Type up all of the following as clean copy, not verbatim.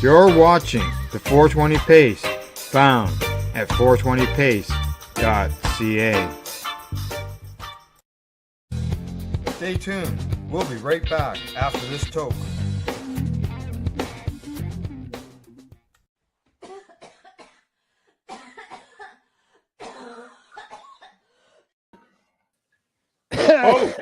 You're watching the 420 Pace, found at 420pace.ca. Stay tuned. We'll be right back after this toke. Oh,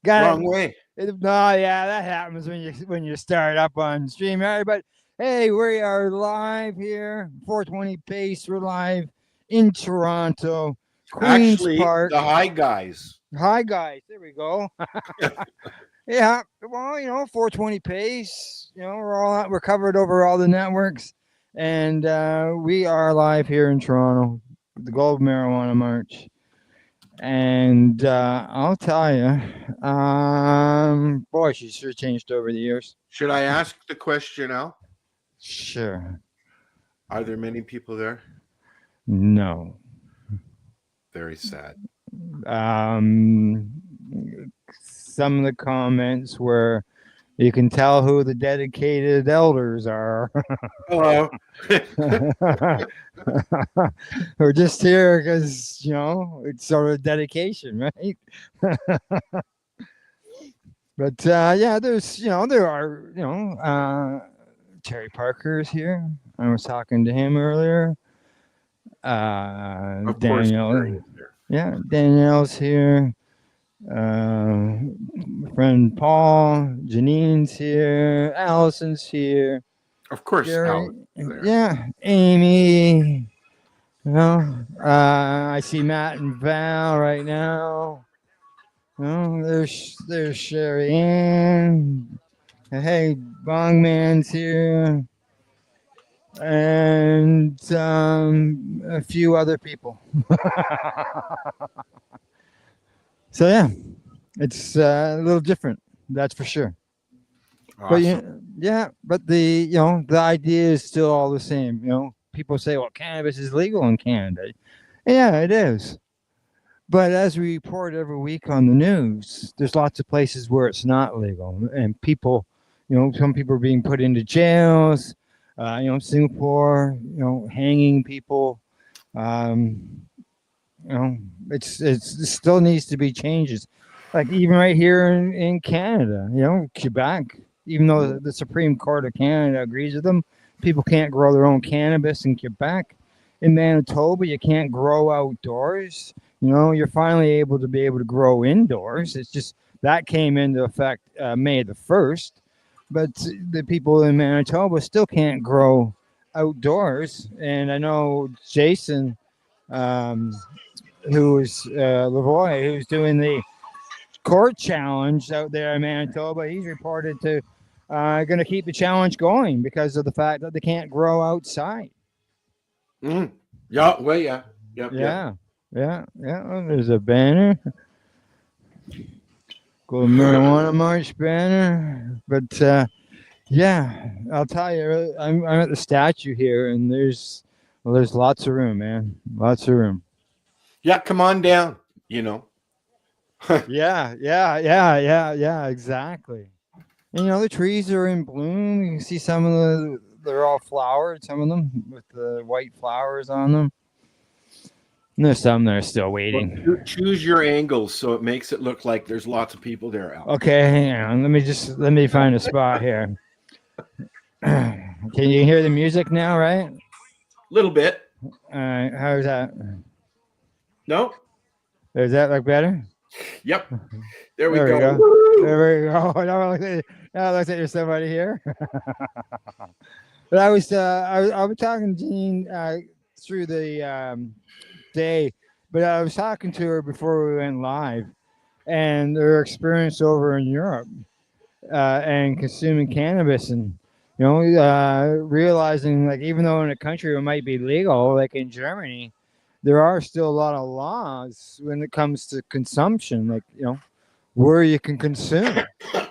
Got wrong it. way. No, yeah, that happens when you start up on StreamYard. But hey, we are live here, 420 Pace. We're live in Toronto, Queens Actually, Park. the Hi Guys. Hi guys, there we go. Yeah, well, 420 Pace. We're covered over all the networks, and we are live here in Toronto, the Gobal Marijuana March. And I'll tell you, boy, she's sure changed over the years. Should I ask the question now? Sure. Are there many people there? No. Very sad. Some of the comments were, you can tell who the dedicated elders are. Hello. We're just here because, it's sort of dedication, right? But yeah, there are, Terry Parker's here. I was talking to him earlier. Of course, Daniel. Terry is there. Yeah, Danielle's here. My friend Paul, Janine's here. Allison's here. Of course, Jerry, Alex is there. yeah, Amy. I see Matt and Val right now. There's Sherry Ann. Hey, Bong Man's here, and a few other people. So yeah, it's a little different, that's for sure. Awesome. But the idea is still all the same. People say, well, cannabis is legal in Canada. Yeah, it is. But as we report every week on the news, there's lots of places where it's not legal, and people, some people are being put into jails. Singapore, hanging people. It still needs to be changes. Like even right here in Canada, Quebec, even though the Supreme Court of Canada agrees with them, people can't grow their own cannabis in Quebec. In Manitoba, you can't grow outdoors. You're finally able to grow indoors. It's just that came into effect May the 1st, but the people in Manitoba still can't grow outdoors. And I know Jason, who's Lavoie, who's doing the court challenge out there in Manitoba, he's reported to going to keep the challenge going because of the fact that they can't grow outside. Mm. Yeah, well, yeah. Yep, Yeah. Oh, there's a banner. Gobal Marijuana March banner. But yeah, I'll tell you, I'm at the statue here, and there's lots of room, man. Lots of room. Yeah, come on down, Yeah, exactly. And the trees are in bloom. You can see some of they're all flowered, some of them with the white flowers on them. And there's some that are still waiting. Well, choose your angles so it makes it look like there's lots of people there, Al. Okay, hang on. Let me find a spot here. Can you hear the music now, right? Little bit. All right, how's that? No? Does that look better? Yep. There we There we go. go. There we go. Now it looks like there's somebody here. But I was talking to Jean through the day, but I was talking to her before we went live, and her experience over in Europe and consuming cannabis, and realizing, like, even though in a country it might be legal, like in Germany, there are still a lot of laws when it comes to consumption, like where you can consume.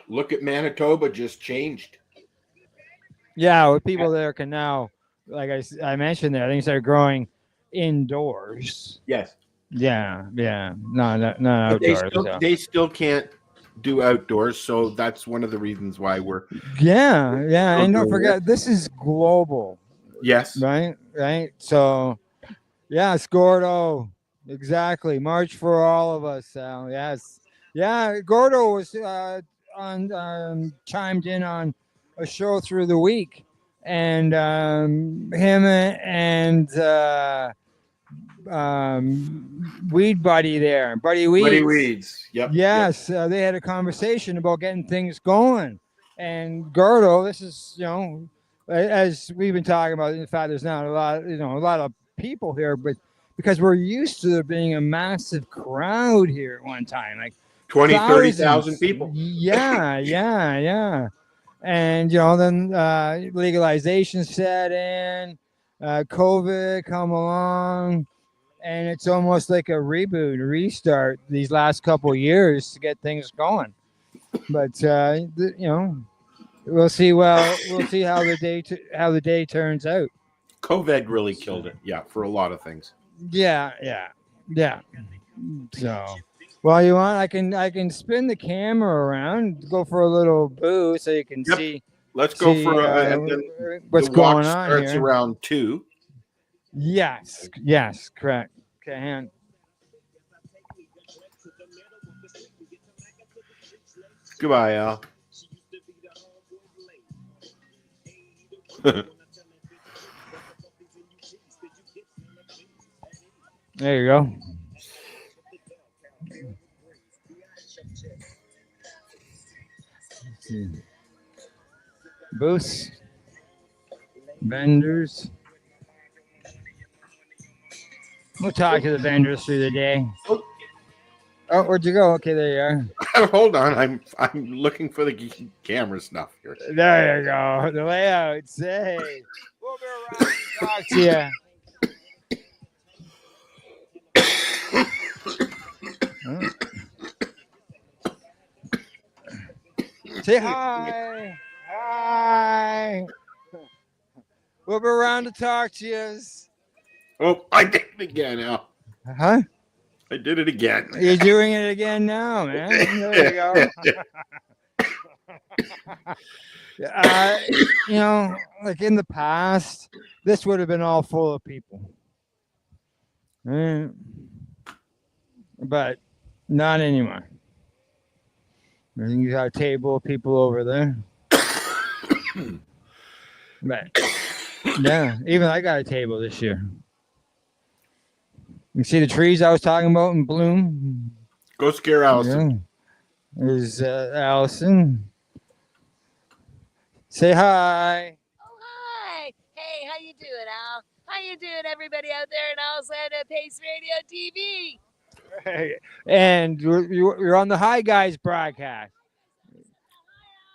Look at Manitoba, just changed. Yeah, with people there can now, like I mentioned there, things are growing indoors. Yes. Yeah, not outdoors. They still can't do outdoors, so that's one of the reasons why we're Yeah, still and don't doing forget this is global, Yes. right. So yes, Gordo, exactly. March for all of us, Sal. Yes, yeah. Gordo was on chimed in on a show through the week, and him and Weed Buddy there, Buddy Buddy Weeds. Weeds. Yep. Yep. Yes, they had a conversation about getting things going. And Gordo, this is, as we've been talking about, in fact, there's not a lot of people here, but because we're used to there being a massive crowd here at one time, like 20, 30,000 thousands. people. Yeah. And, then legalization set in, COVID come along, and it's almost like a reboot, a restart these last couple of years to get things going. But we'll see. Well, we'll see how the day turns out. COVID really killed it. Yeah, for a lot of things. Yeah. So, well, you want I can spin the camera around, go for a little boo, so you can see. Let's go for and then what's the walk going on starts here. around 2. Yes, correct. Okay, hand. Goodbye, Al. There you go. Booths, vendors. We'll talk to the vendors through the day. Oh, where'd you go? Okay, there you are. Hold on, I'm looking for the camera stuff here. There you go. The layout. Say, we'll be around to talk to you. Say hi. Hi. We'll be around to talk to you. Oh, I did it again, Al. Huh? I did it again. You're doing it again now, man. There you go. Like in the past, this would have been all full of people. But not anymore. I think you got a table of people over there. But yeah, even I got a table this year. You see the trees I was talking about in bloom? Go scare Allison. Yeah. There's Allison. Say hi. Oh, hi. Hey, how you doing, Al? How you doing, everybody out there in Al's Land at Pace Radio TV? And you're on the Hi Guys broadcast.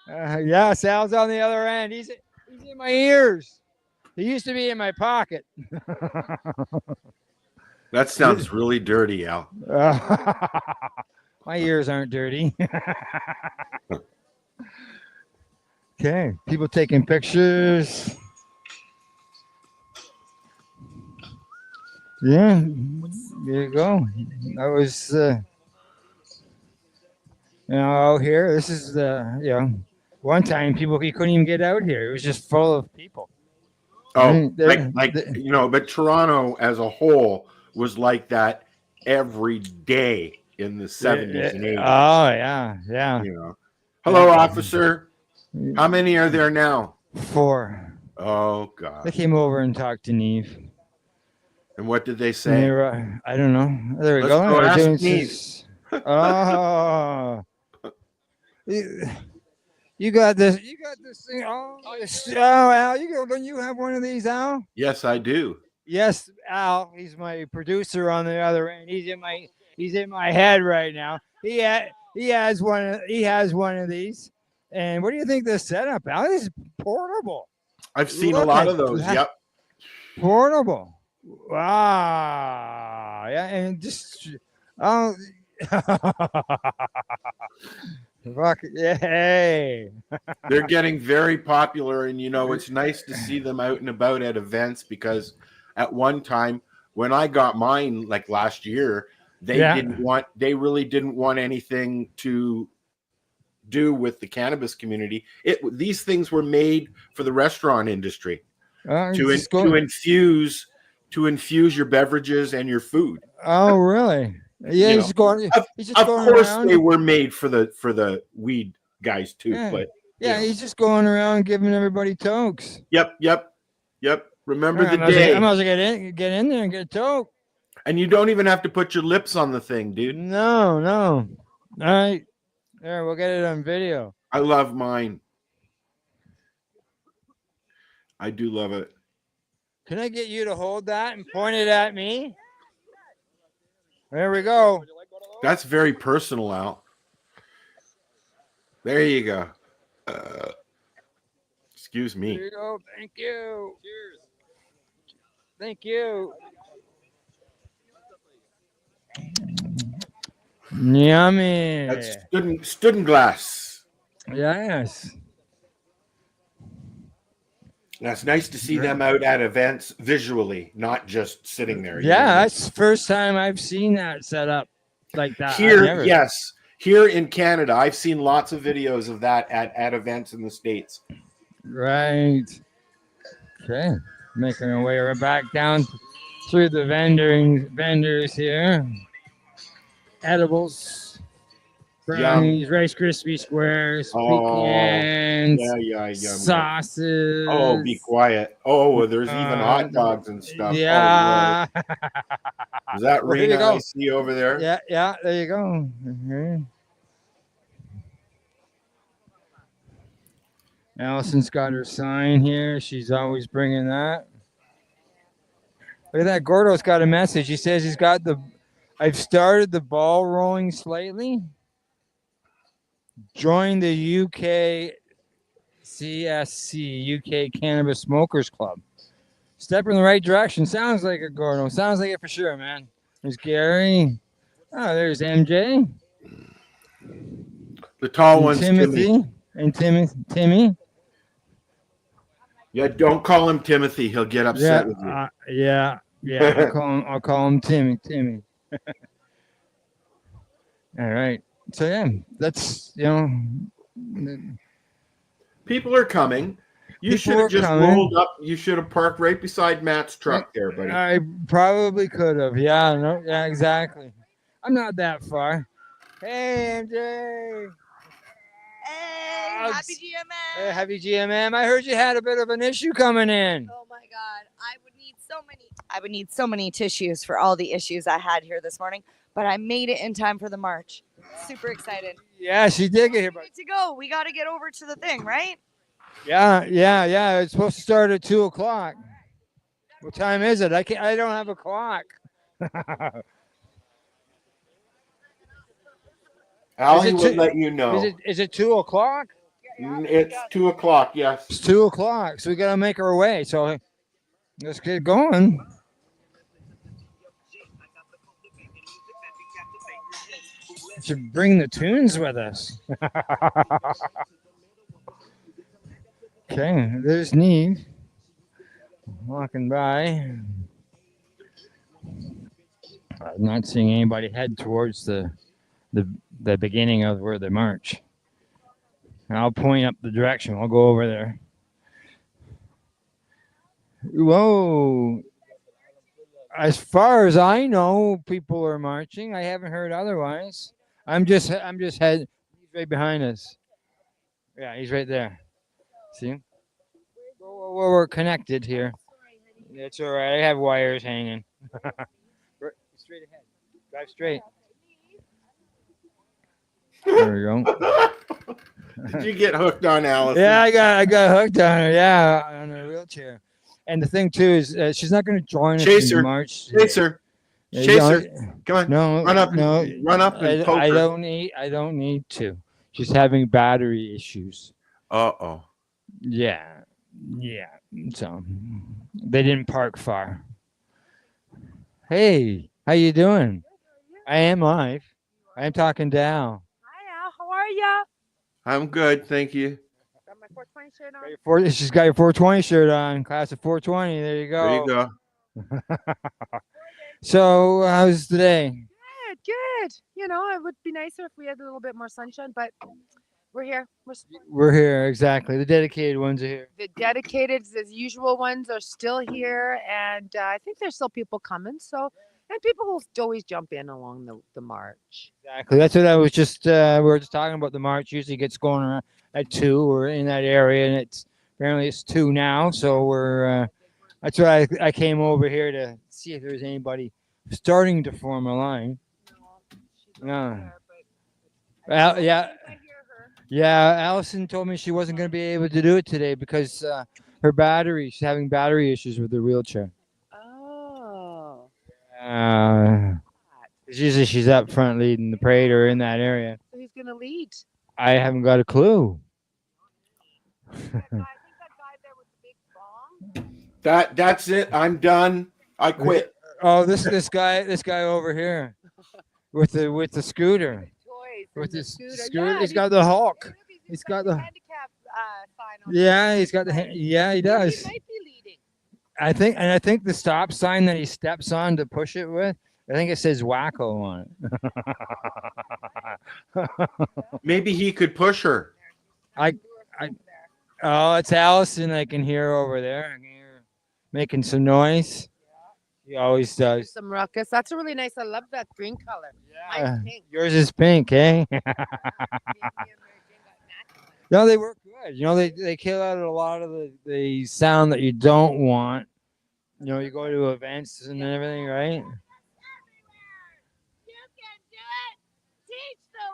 Yeah, Sal's on the other end. He's in my ears. He used to be in my pocket. That sounds really dirty, Al. My ears aren't dirty. Okay, people taking pictures. Yeah, there you go. I was, out here. This is one time you couldn't even get out here. It was just full of people. Oh, but Toronto as a whole was like that every day in the 70s and 80s. Oh, yeah. Hello, officer. How many are there now? 4. Oh, God. They came over and talked to Neve. And what did they say? I don't know. There we go. Ask Neve. Oh. You got this. You got this thing. Oh, Al, don't you have one of these, Al? Yes, I do. Yes, Al. He's my producer on the other end. He's in my head right now. He has one. He has one of these. And what do you think of the setup, Al? This is portable. I've seen a lot of those. Yep. Portable. Wow. Yeah, and just Fuck, yay. They're getting very popular, and it's nice to see them out and about at events, because at one time when I got mine, like last year, they really didn't want anything to do with the cannabis community. These things were made for the restaurant industry to infuse your beverages and your food. Oh, really? Yeah, he's going. He's just going around. They were made for the weed guys too. Yeah. But he's just going around giving everybody tokes. Yep. Remember the day. I must get in there and get a toke. And you don't even have to put your lips on the thing, dude. No. All right. There, we'll get it on video. I love mine. I do love it. Can I get you to hold that and point it at me? There we go. That's very personal, Al. There you go. Excuse me. There you go. Thank you. Cheers. Thank you. Yummy. That's student glass. Yes. That's nice to see them out at events visually, not just sitting there. Yeah, that's the first time I've seen that set up like that. Yes. Here in Canada, I've seen lots of videos of that at events in the States. Right. Okay. Making our way back down through the vendors here. Edibles, brownies, Rice Krispie squares, pecans, sauces. Oh, be quiet. Oh, there's even hot dogs and stuff. Yeah. Oh, is that Rena I see over there? Yeah, there you go. Mm-hmm. Allison's got her sign here. She's always bringing that. Look at that. Gordo's got a message. He says he's got I've started the ball rolling slightly. Join the UK CSC, UK Cannabis Smokers Club. Step in the right direction. Sounds like it, Gordo. Sounds like it for sure, man. There's Gary. Oh, there's MJ. The tall one's Timothy. And Timmy. Yeah, don't call him Timothy. He'll get upset with you. Yeah. I'll call him Timmy. All right. So yeah, that's people are coming. You should have just rolled up. You should have parked right beside Matt's truck there, buddy. I probably could have. Yeah, exactly. I'm not that far. Hey, MJ. Hey, happy GMM. Hey, happy GMM. I heard you had a bit of an issue coming in. Oh my God, I would need so many tissues for all the issues I had here this morning, but I made it in time for the march. Super excited. Yeah, she did get here. To go. We got to get over to the thing, right? Yeah. It's supposed to start at 2:00. What time is it? I don't have a clock. Allie will let you know. Is it 2:00? It's 2:00. Yes. It's 2:00. So we got to make our way. So let's get going. Should bring the tunes with us. Okay, there's Neve walking by. I'm not seeing anybody head towards the beginning of where they march. I'll point up the direction. I'll go over there. Whoa. As far as I know, people are marching. I haven't heard otherwise. I'm just head. He's right behind us. Yeah, he's right there. See? We're connected here. It's all right. I have wires hanging. Straight ahead. Drive straight. There we go. Did you get hooked on Allison? Yeah, I got hooked on her. Yeah, on her wheelchair. And the thing too is she's not going to join us in March. Chaser. Come on. No, run up and poke her. I don't need to. She's having battery issues. Uh-oh. Yeah. So they didn't park far. Hey, how you doing? I am live. I am talking to Al. Hi, Al. How are ya? I'm good, thank you. Got my 420 shirt on. She's got your 420 shirt on. Class of 420. There you go. There you go. So, how's the day? Good. You know, it would be nicer if we had a little bit more sunshine, but We're here. We're here, exactly. The dedicated ones are here. The dedicated, the usual ones are still here, and I think there's still people coming. So, and people will always jump in along the march. Exactly. That's what I was just. We were just talking about. The march usually gets going around at 2 or in that area, and apparently it's 2 now. So we're. That's why I came over here to see if there's anybody starting to form a line. No. Yeah. Yeah, Allison told me she wasn't going to be able to do it today because she's having battery issues with her wheelchair. Oh. Usually she's up front leading the parade or in that area. So who's going to lead? I haven't got a clue. I think that guy there with the big bong. That's it. I'm done. I quit. Oh, this guy over here with the scooter. With his scooter. Yeah, he's got the Hulk. He's got the handicap sign on. Yeah, he's got he does. He might be leading. I think the stop sign that he steps on to push it with, I think it says Wacko on it. Maybe he could push her. Oh, it's Allison I can hear over there. I can hear her making some noise. He always does. Some ruckus. That's a really nice. I love that green color. Yeah. Pink. Yours is pink, eh? No, they work good. They kill out a lot of the sound that you don't want. You go to events and everything, right? You can do it. Teach the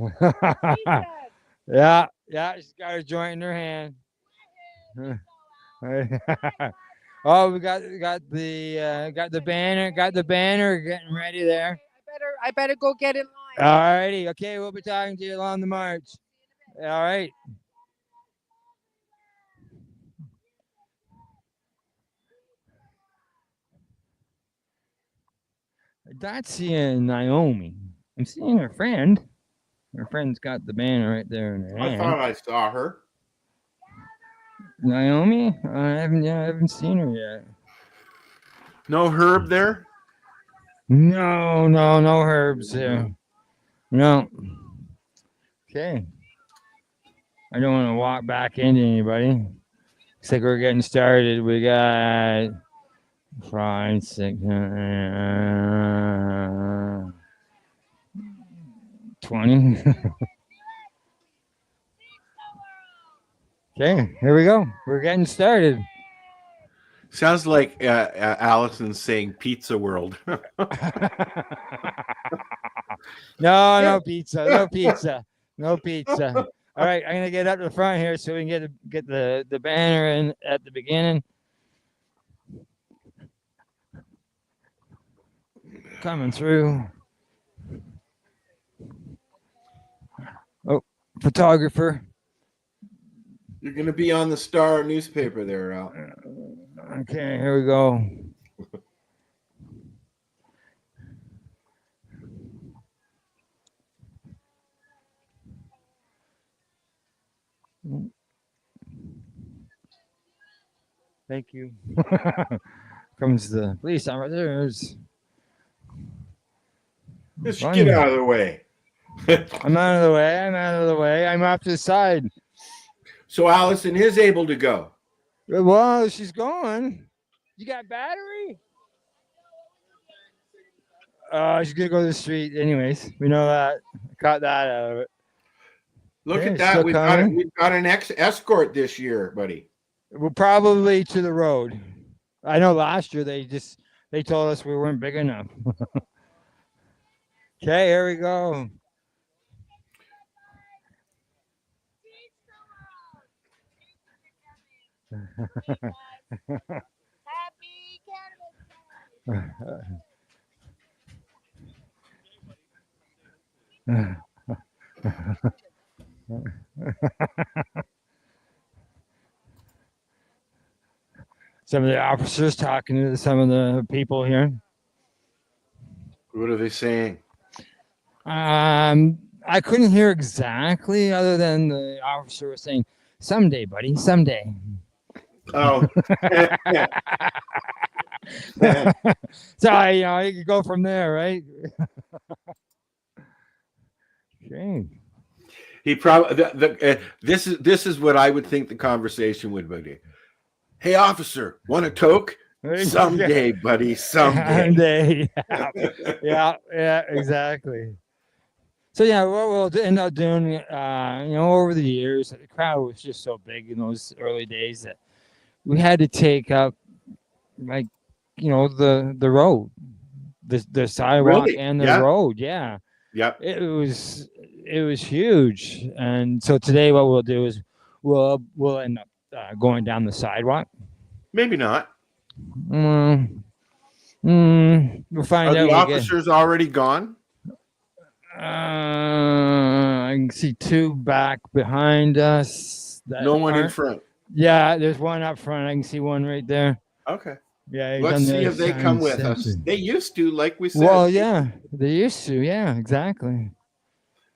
world. Yeah, she's got her joint in her hand. Oh, we got the banner getting ready there. I better go get in line. All righty, okay, we'll be talking to you along the march. All right. I'm not seeing Naomi. I'm seeing her friend. Her friend's got the banner right there in her hand. I thought I saw her. Naomi? I haven't seen her yet. No Herb there? No Herbs there. No. Okay. I don't want to walk back into anybody. Looks like we're getting started. We got 5, 6, 20. Okay, here we go. We're getting started. Sounds like Allison saying Pizza World. No pizza. All right, I'm gonna get up to the front here so we can get the banner in at the beginning. Coming through. Oh, photographer. You're going to be on the Star newspaper there, Al. Okay, here we go. Thank you. Comes the police officers. Just get out of the way. I'm out of the way. I'm off to the side. So Allison is able to go. Well, she's going. You got battery? She's gonna go to the street. Anyways, we know that. Got that out of it. Look at that. We've got an escort this year, buddy. We're probably to the road. I know last year they told us we weren't big enough. Okay, here we go. Happy Cannabis Some of the officers talking to some of the people here. What are they saying? I couldn't hear exactly, other than the officer was saying, "Someday, buddy, someday." Oh. So you could go from there, right? Okay. He probably this is what I would think the conversation would be. Hey, officer, want a toke? Someday, buddy, someday. Yeah, exactly. So yeah, what we'll end up doing, over the years, the crowd was just so big in those early days that we had to take up, like, the road, the sidewalk Really? and the Yeah. road. Yeah, Yep. it was huge. And so today, what we'll do is we'll end up going down the sidewalk. Maybe not. We'll find Are out. the officers already gone? I can see two back behind us. No one in front. Yeah, there's one up front. I can see one right there. Okay. Yeah. Let's see if they come with us. They used to, like we said. Well, yeah, they used to. Yeah, exactly.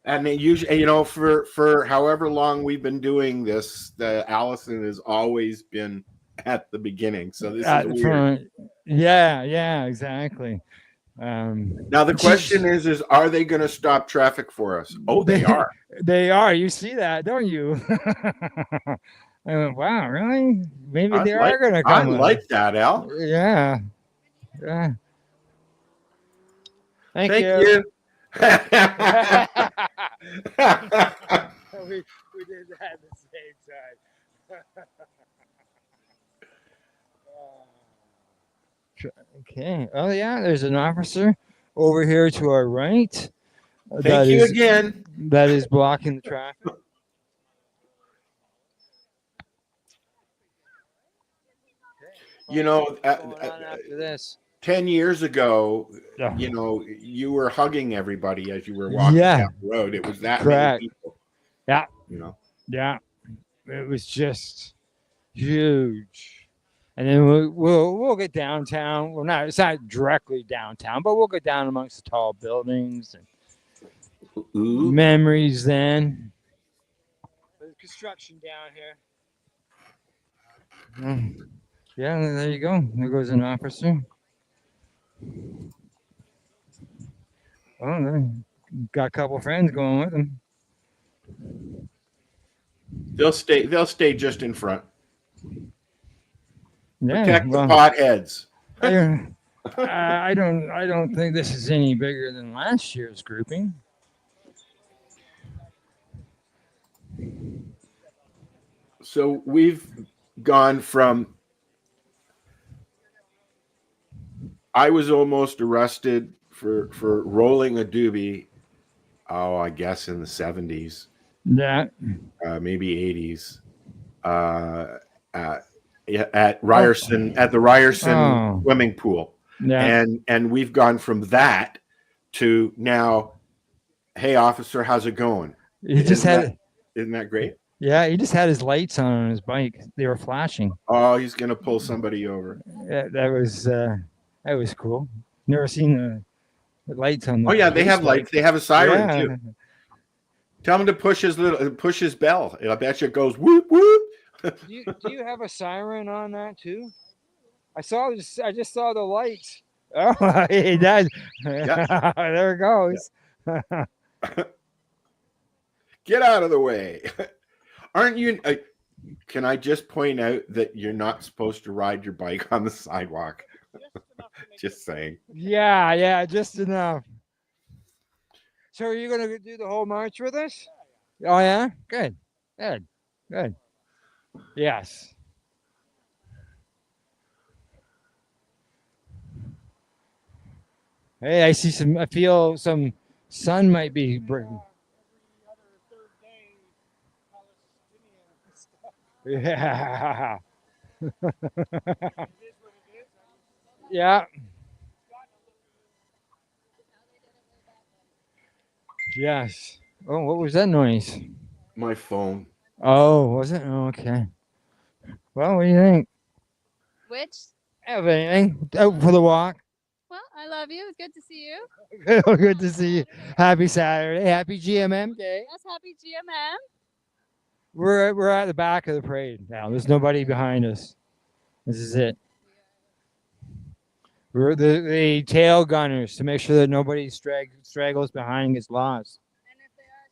And they usually, for however long we've been doing this, the Allison has always been at the beginning. So this is weird. Front. Yeah, exactly. Now the question is are they going to stop traffic for us? Oh, they are. They are. You see that, don't you? I went, wow, really? Maybe they are going to come. I like that, Al. Yeah. Thank you. you. we did that at the same time. Okay. Oh yeah, there's an officer over here to our right. Thank you again. That is blocking the traffic. After this. 10 years ago, you were hugging everybody as you were walking down the road. It was that many people. Yeah. Yeah. It was just huge. And then we'll get downtown. It's not directly downtown, but we'll go down amongst the tall buildings and memories then. There's construction down here. Yeah, there you go. There goes an officer. Oh, got a couple friends going with them. They'll stay just in front. Yeah, protect the potheads. I don't think this is any bigger than last year's grouping. So we've gone from I was almost arrested for rolling a doobie. Oh, I guess in the 70s. Yeah. Maybe 80s. At Ryerson, at the Ryerson swimming pool. Yeah. And we've gone from that to now, hey officer, how's it going? Isn't that great? Yeah, he just had his lights on his bike. They were flashing. Oh, he's gonna pull somebody over. Yeah, that was cool. Never seen the lights on. Oh yeah, they have lights. They have a siren too. Tell him to push his bell. I bet you it goes whoop whoop. Do you have a siren on that too? I just saw the lights. Oh, he does. Yeah. There it goes. Yeah. Get out of the way. Aren't you? Can I just point out that you're not supposed to ride your bike on the sidewalk? Just saying. Yeah, just enough. So are you going to do the whole march with us? Oh, yeah? Good. Yes. Hey, I feel some sun might be breaking. Yeah. Yeah. Yes. Oh, what was that noise? My phone. Oh, was it? Oh, okay. Well, what do you think? Which? Have anything? Out for the walk. Well, I love you. It's good to see you. Good to see you. Happy Saturday. Happy GMM Day. Yes, happy GMM. We're at the back of the parade now. There's nobody behind us. This is it. We're the tail gunners to make sure that nobody straggles behind and gets lost. And if they are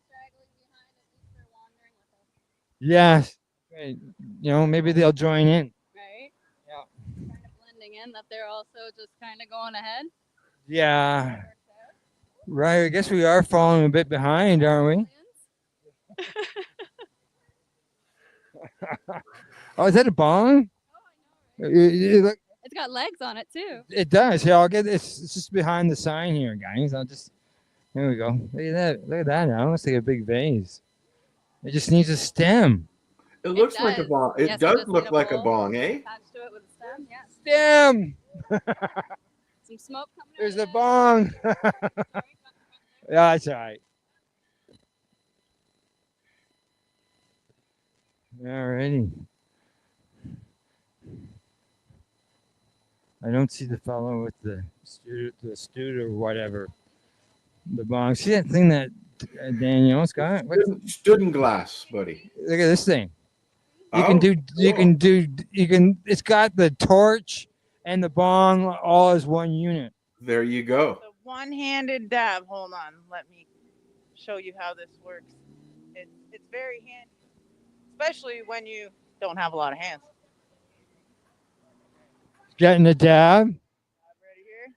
Yes. Right. Maybe they'll join in. Right? Yeah. Kind of blending in that they're also just kind of going ahead. Yeah. Right. I guess we are falling a bit behind, aren't we? Oh, is that a bong? It's got legs on it too. It does. Here, I'll get it's just behind the sign here, guys. There we go. Look at that. Look at that now. It looks like a big vase. It just needs a stem. It looks like a does. bong. It Yes, it does does look need a like a bowl bong, eh? attached to it with a stem. Yes. Stem. Some smoke coming There's out the of bong. Yeah, that's all right. Alrighty. I don't see the fellow with the student or whatever. The bong. See that thing that Danielle's got? Student glass, buddy. Look at this thing. You Oh, can do. You cool. can do. You can. It's got the torch and the bong all as one unit. There you go. The one-handed dab. Hold on. Let me show you how this works. It's very handy, especially when you don't have a lot of hands. Getting the dab. Ready here.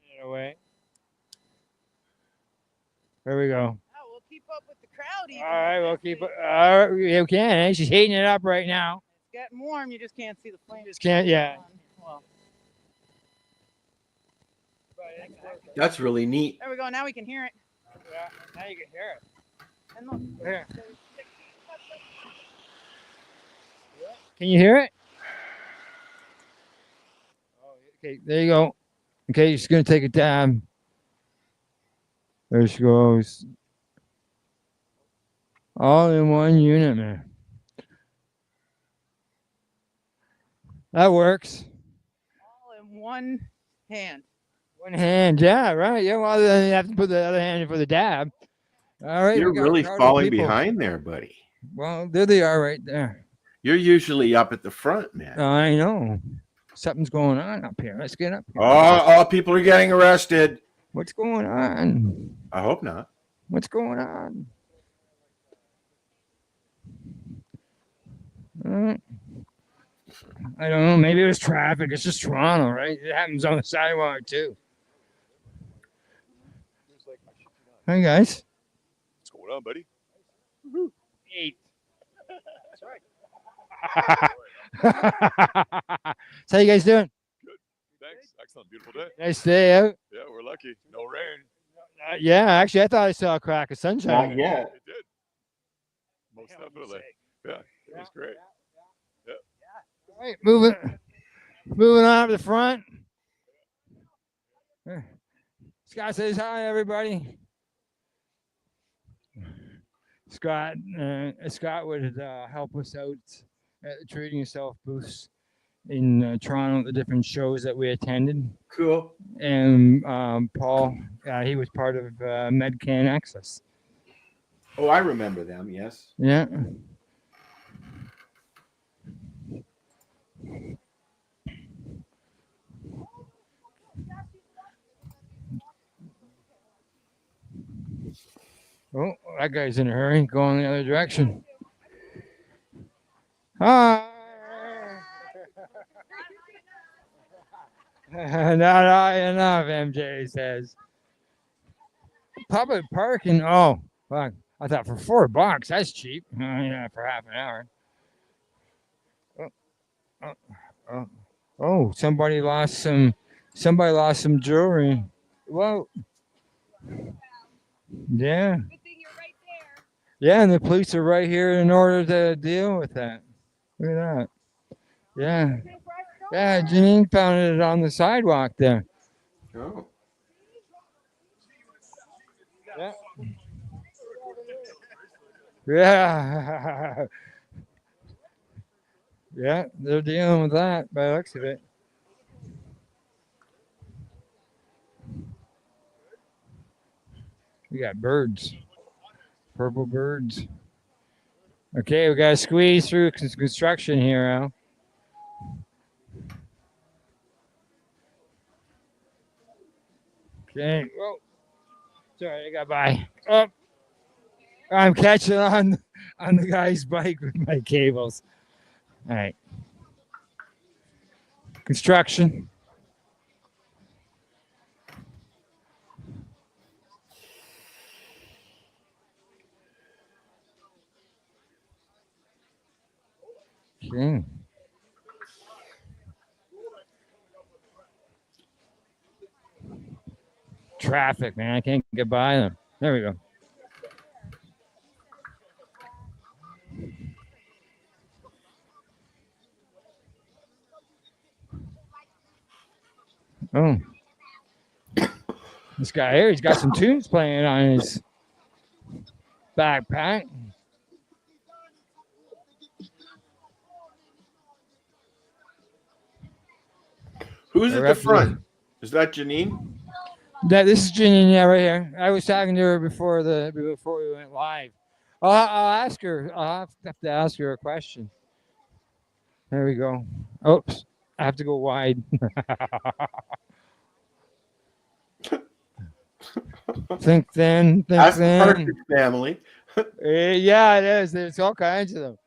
Get it away. There we go. Oh, we'll keep up with the crowd. Even All right, we'll keep it. All right, you can. Eh? She's heating it up right now. It's getting warm. You just can't see the flames. Just can't. Yeah. Well, That's really neat. there we go. Now we can hear it. Yeah. Now you can hear it. And look. Here. Can you hear it? Okay, there you go. Okay, she's gonna take a dab. There she goes. All in one unit, man. That works. All in one hand. One hand, yeah, right. Yeah, well, then you have to put the other hand in for the dab. All right. You're we got a really crowd of falling people. behind there, buddy. Well, there they are right there. You're usually up at the front, man. I know. Something's going on up here. Let's get up here. Oh, people are getting arrested. What's going on? I hope not. What's going on? I don't know. Maybe it was traffic. It's just Toronto, right? It happens on the sidewalk too. Hey guys. What's going on, buddy? 8. So how you guys doing? Good. Thanks. Excellent. Beautiful day. Nice day out. Yeah, we're lucky. No rain. Yeah, actually, I thought I saw a crack of sunshine. Not yet. It did. Most definitely. Yeah, it was great. All right, moving on to the front. Scott says hi, everybody. Scott would help us out at the Treating Yourself booths in Toronto, the different shows that we attended. Cool. And Paul, he was part of MedCan Access. Oh, I remember them. Yes. Yeah. Oh, that guy's in a hurry, going the other direction. Hi. Not high enough, MJ says. Public parking. Oh, fuck. I thought for $4, that's cheap. Yeah, for half an hour. Oh, somebody lost some jewelry. Well, yeah. Good thing you're right there. Yeah, and the police are right here in order to deal with that. Look at that. Yeah. Yeah, Janine found it on the sidewalk there. Oh. Yeah. Yeah. Yeah, they're dealing with that by the looks of it. We got birds. Purple birds. Okay, we got to squeeze through construction here, Al. Okay. Whoa. Sorry, I got by. Oh, I'm catching on the guy's bike with my cables. All right. Construction. Okay. Traffic, man. I can't get by them. There we go. Oh. This guy here, he's got some tunes playing on his backpack. Who's at the front? Is that Janine? This is Janine, yeah, right here. I was talking to her before we went live. I'll ask her. I'll have to ask her a question. There we go. Oops, I have to go wide. Think thin. That's the perfect family. Yeah, it is. There's all kinds of them.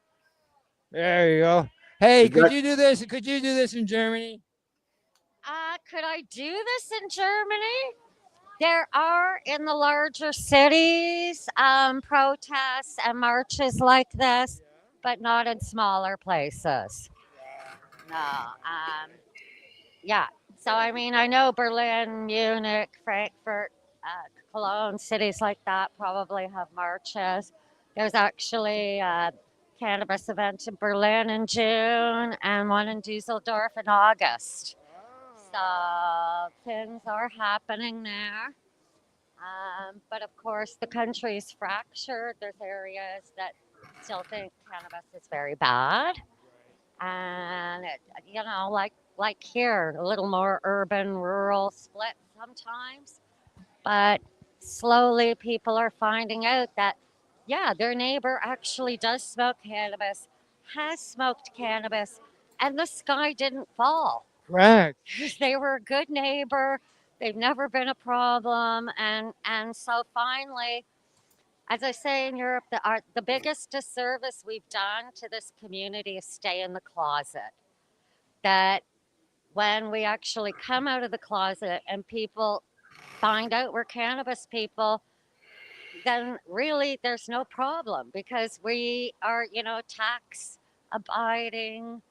There you go. Hey, could you do this? Could you do this in Germany? Could I do this in Germany? There are in the larger cities protests and marches like this, but not in smaller places. No. Yeah. So, I mean, I know Berlin, Munich, Frankfurt, Cologne, cities like that probably have marches. There's actually a cannabis event in Berlin in June and one in Dusseldorf in August. So things are happening there. But of course, the country's fractured. There's areas that still think cannabis is very bad. And, like here, a little more urban, rural split sometimes. But slowly people are finding out that, yeah, their neighbor actually does smoke cannabis, has smoked cannabis, and the sky didn't fall. Correct. They were a good neighbor. They've never been a problem. And so finally, as I say in Europe, the biggest disservice we've done to this community is stay in the closet. That when we actually come out of the closet and people find out we're cannabis people, then really there's no problem because we are, tax abiding,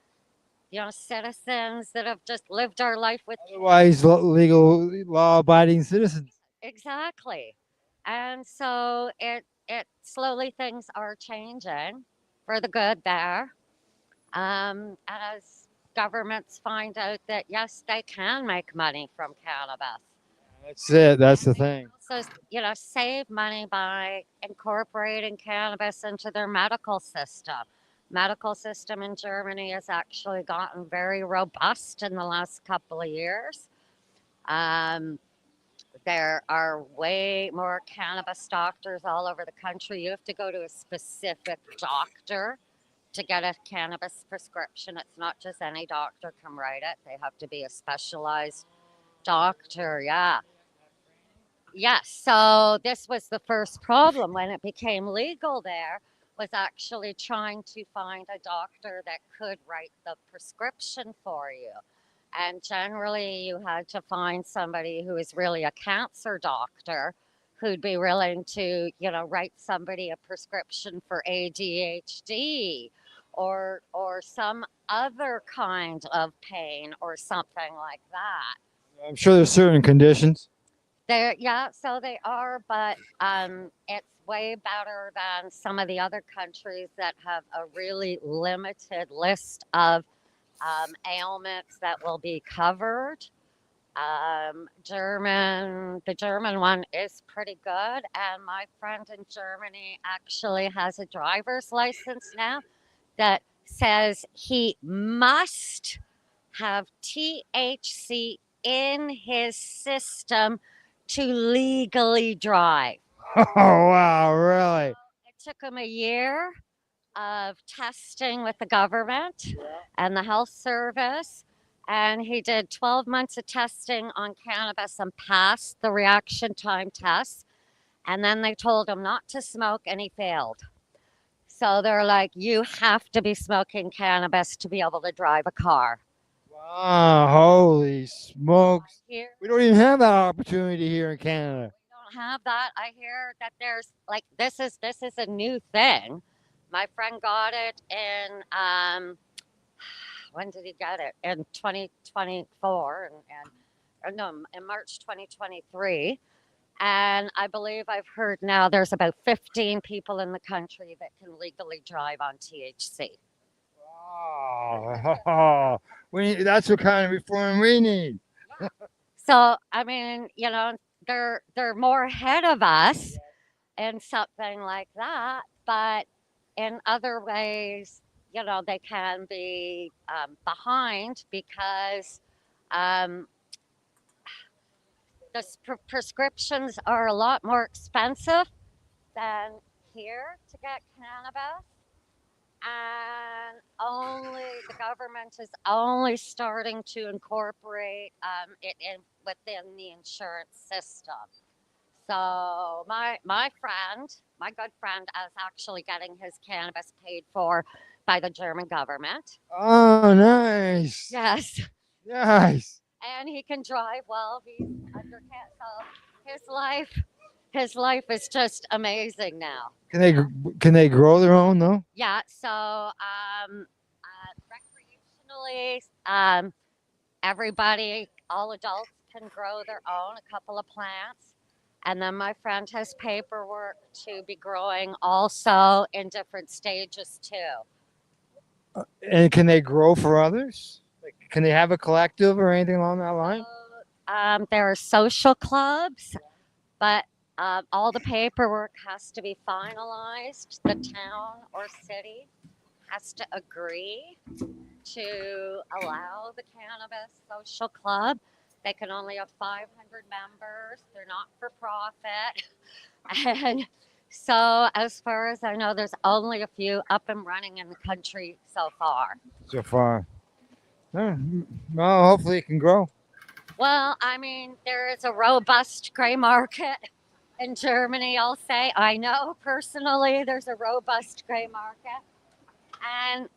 citizens that have just lived our life with. Otherwise, legal, law-abiding citizens. Exactly. And so it slowly things are changing for the good there. As governments find out that, yes, they can make money from cannabis. That's it. That's the thing. So, save money by incorporating cannabis into their medical system. Medical system in Germany has actually gotten very robust in the last couple of years. There are way more cannabis doctors all over the country. You have to go to a specific doctor to get a cannabis prescription. It's not just any doctor can write it. They have to be a specialized doctor. Yeah. Yes. So this was the first problem when it became legal there, was actually trying to find a doctor that could write the prescription for you. And generally you had to find somebody who is really a cancer doctor who'd be willing to, write somebody a prescription for ADHD or some other kind of pain or something like that. I'm sure there's certain conditions. So they are, but it's way better than some of the other countries that have a really limited list of ailments that will be covered. The German one is pretty good, and my friend in Germany actually has a driver's license now that says he must have THC in his system to legally drive. Oh, wow, really? It took him a year of testing with the government and the health service, and he did 12 months of testing on cannabis and passed the reaction time test. And then they told him not to smoke, and he failed. So they're like, you have to be smoking cannabis to be able to drive a car. Wow, holy smokes. Here, We don't even have that opportunity here in Canada. don't have that. I hear that there's like this is a new thing. My friend got it in when did he get it? In 2024 and or no, in March 2023. And I believe I've heard now there's about 15 people in the country that can legally drive on THC. Oh, that's what kind of reform we need. So I mean, you know, they're more ahead of us in something like that, but in other ways, you know, they can be behind because um, the prescriptions are a lot more expensive than here to get cannabis. And only the government is only starting to incorporate it in within the insurance system. So my friend, my good friend, is actually getting his cannabis paid for by the German government. Oh, nice. Yes. Nice. And he can drive well. He's under so his life is just amazing now. Can they grow their own though? Yeah. So recreationally, everybody, all adults can grow their own a couple of plants. And then my friend has paperwork to be growing also in different stages too. And can they grow for others? Like, can they have a collective or anything along that line? There are social clubs, but all the paperwork has to be finalized. The town or city has to agree to allow the cannabis social club. They can only have 500 members. They're not for profit. And so, as far as I know, there's only a few up and running in the country so far. So far. Well, hopefully it can grow. Well, I mean, there is a robust gray market in Germany, I'll say. I know personally there's a robust gray market. And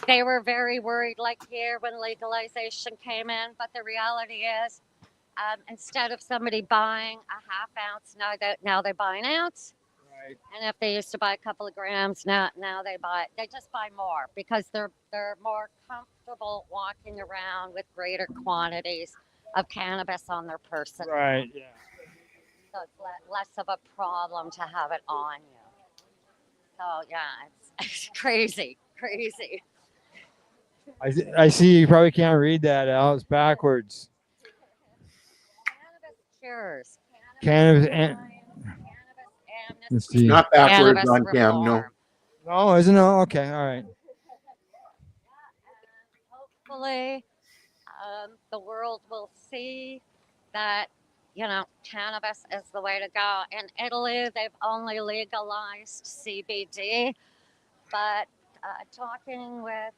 they were very worried, like here when legalization came in. But the reality is, instead of somebody buying a half ounce, now they buy an ounce. Right. And if they used to buy a couple of grams, now they just buy more because they're more comfortable walking around with greater quantities of cannabis on their person. Right. Yeah. So it's less of a problem to have it on you. So yeah, it's crazy. I see you probably can't read that, Al. It's backwards. Cannabis cures. Cannabis and let's see. Not backwards Cannabis on cam, no. reform. No, isn't it? Okay, all right. Hopefully, the world will see that, you know, cannabis is the way to go. In Italy, they've only legalized CBD, but talking with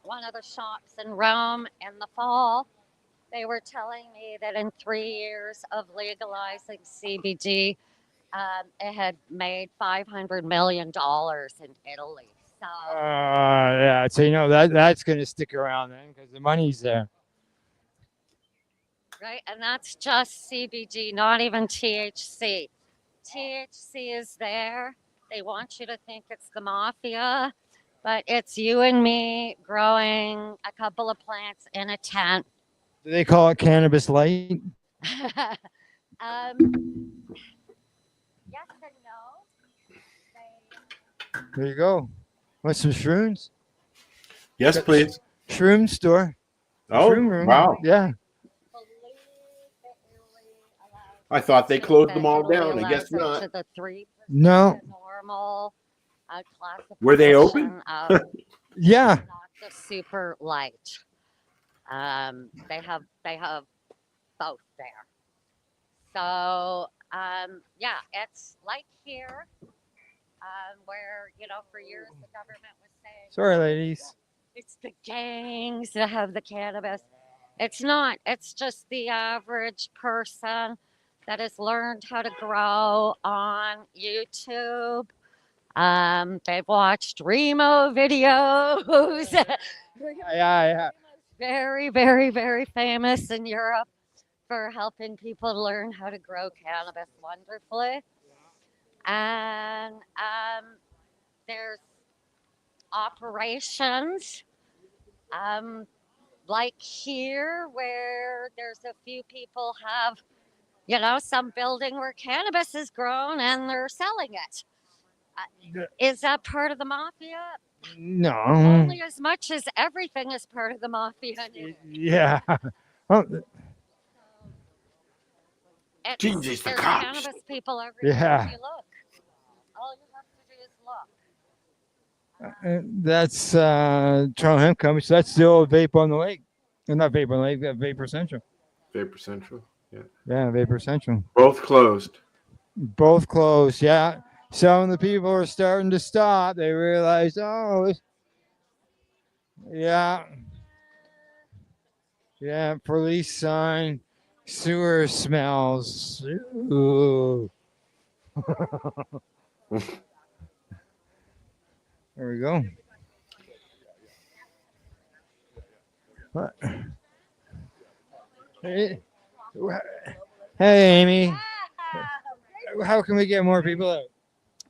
one of the shops in Rome in the fall, they were telling me that in 3 years of legalizing CBD, it had made $500 million in Italy. So Yeah, so you know that's going to stick around then because the money's there. right, and that's just CBD, not even THC. THC is there. They want you to think it's the mafia, but it's you and me growing a couple of plants in a tent. Do they call it cannabis light? Yes and no. There you go. Want some shrooms? Yes, please. Shroom store. Oh, Shroom room. wow. Yeah. I thought they closed them all down. I guess not. To the 3% No. normal Were they open? Yeah. Not the super light. They have both there. So yeah, it's like here, where, you know, for years the government was saying, Sorry, ladies. it's the gangs that have the cannabis. It's not. It's just the average person that has learned how to grow on YouTube. They've watched Remo videos. Yeah. Very, very, very famous in Europe for helping people learn how to grow cannabis wonderfully. And there's operations like here where there's a few people have, some building where cannabis is grown and they're selling it. Is that part of the mafia? No. Only as much as everything is part of the mafia. Yeah. Well, Jesus, the There's cops. cannabis people everywhere. Yeah. If you look. All you have to do is look. That's Toronto Hemp Company. So that's the old Vape on the Lake. Not Vape on the Lake, Vapor Central. Vapor Central. Yeah. Yeah, Vapor Central. Both closed. Both closed, yeah. Some of the people are starting to stop. They realize, yeah. Yeah, police sign, sewer smells. Ooh. There we go. What? Hey, Amy. How can we get more people out?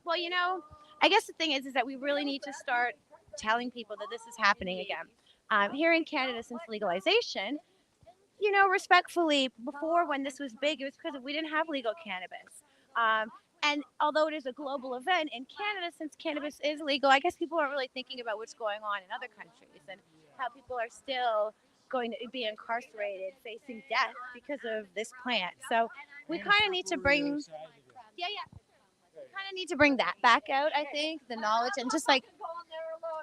Well, I guess the thing is that we really need to start telling people that this is happening again. Here in Canada, since legalization, respectfully, before when this was big, it was because we didn't have legal cannabis. And although it is a global event in Canada, since cannabis is legal, I guess people aren't really thinking about what's going on in other countries and how people are still going to be incarcerated, facing death because of this plant. So we kind of need to bring, that back out. I think the knowledge and just like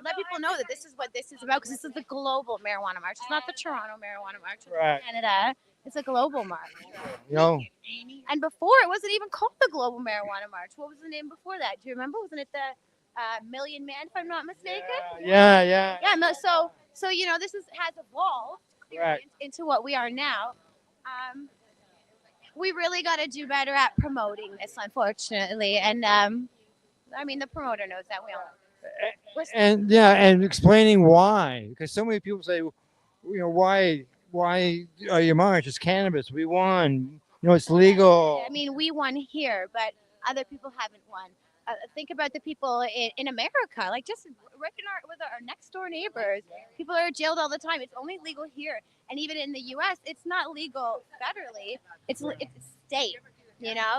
let people know that this is what this is about, because this is the global marijuana march. It's not the Toronto marijuana march in Canada. It's a global march. And before it wasn't even called the global marijuana march. What was the name before that? Do you remember? Wasn't it the Million Man, if I'm not mistaken? Yeah. Yeah. So this has evolved clearly into what we are now. We really got to do better at promoting this, unfortunately. And the promoter knows that. We all. And explaining why, because so many people say, why are you march? It's cannabis. We won. It's legal. We won here, but other people haven't won. Think about the people in America, like just with our next door neighbors. People are jailed all the time. It's only legal here, and even in the U.S., it's not legal federally. It's state,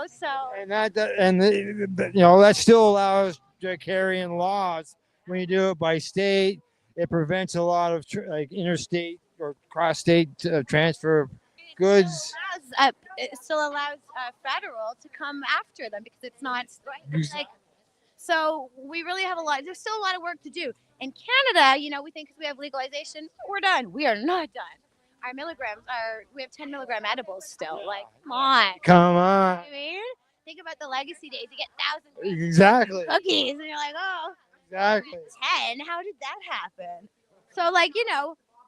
So that still allows carrying laws. When you do it by state, it prevents a lot of interstate or cross-state transfer of goods. It still allows federal to come after them because it's not so we really have there's still a lot of work to do. In Canada, we think because we have legalization, we're done. We are not done. Our milligrams we have 10 milligram edibles still. Like, come on. Think about the legacy days. You get thousands of cookies, and you're like, oh, exactly. 10. How did that happen? So,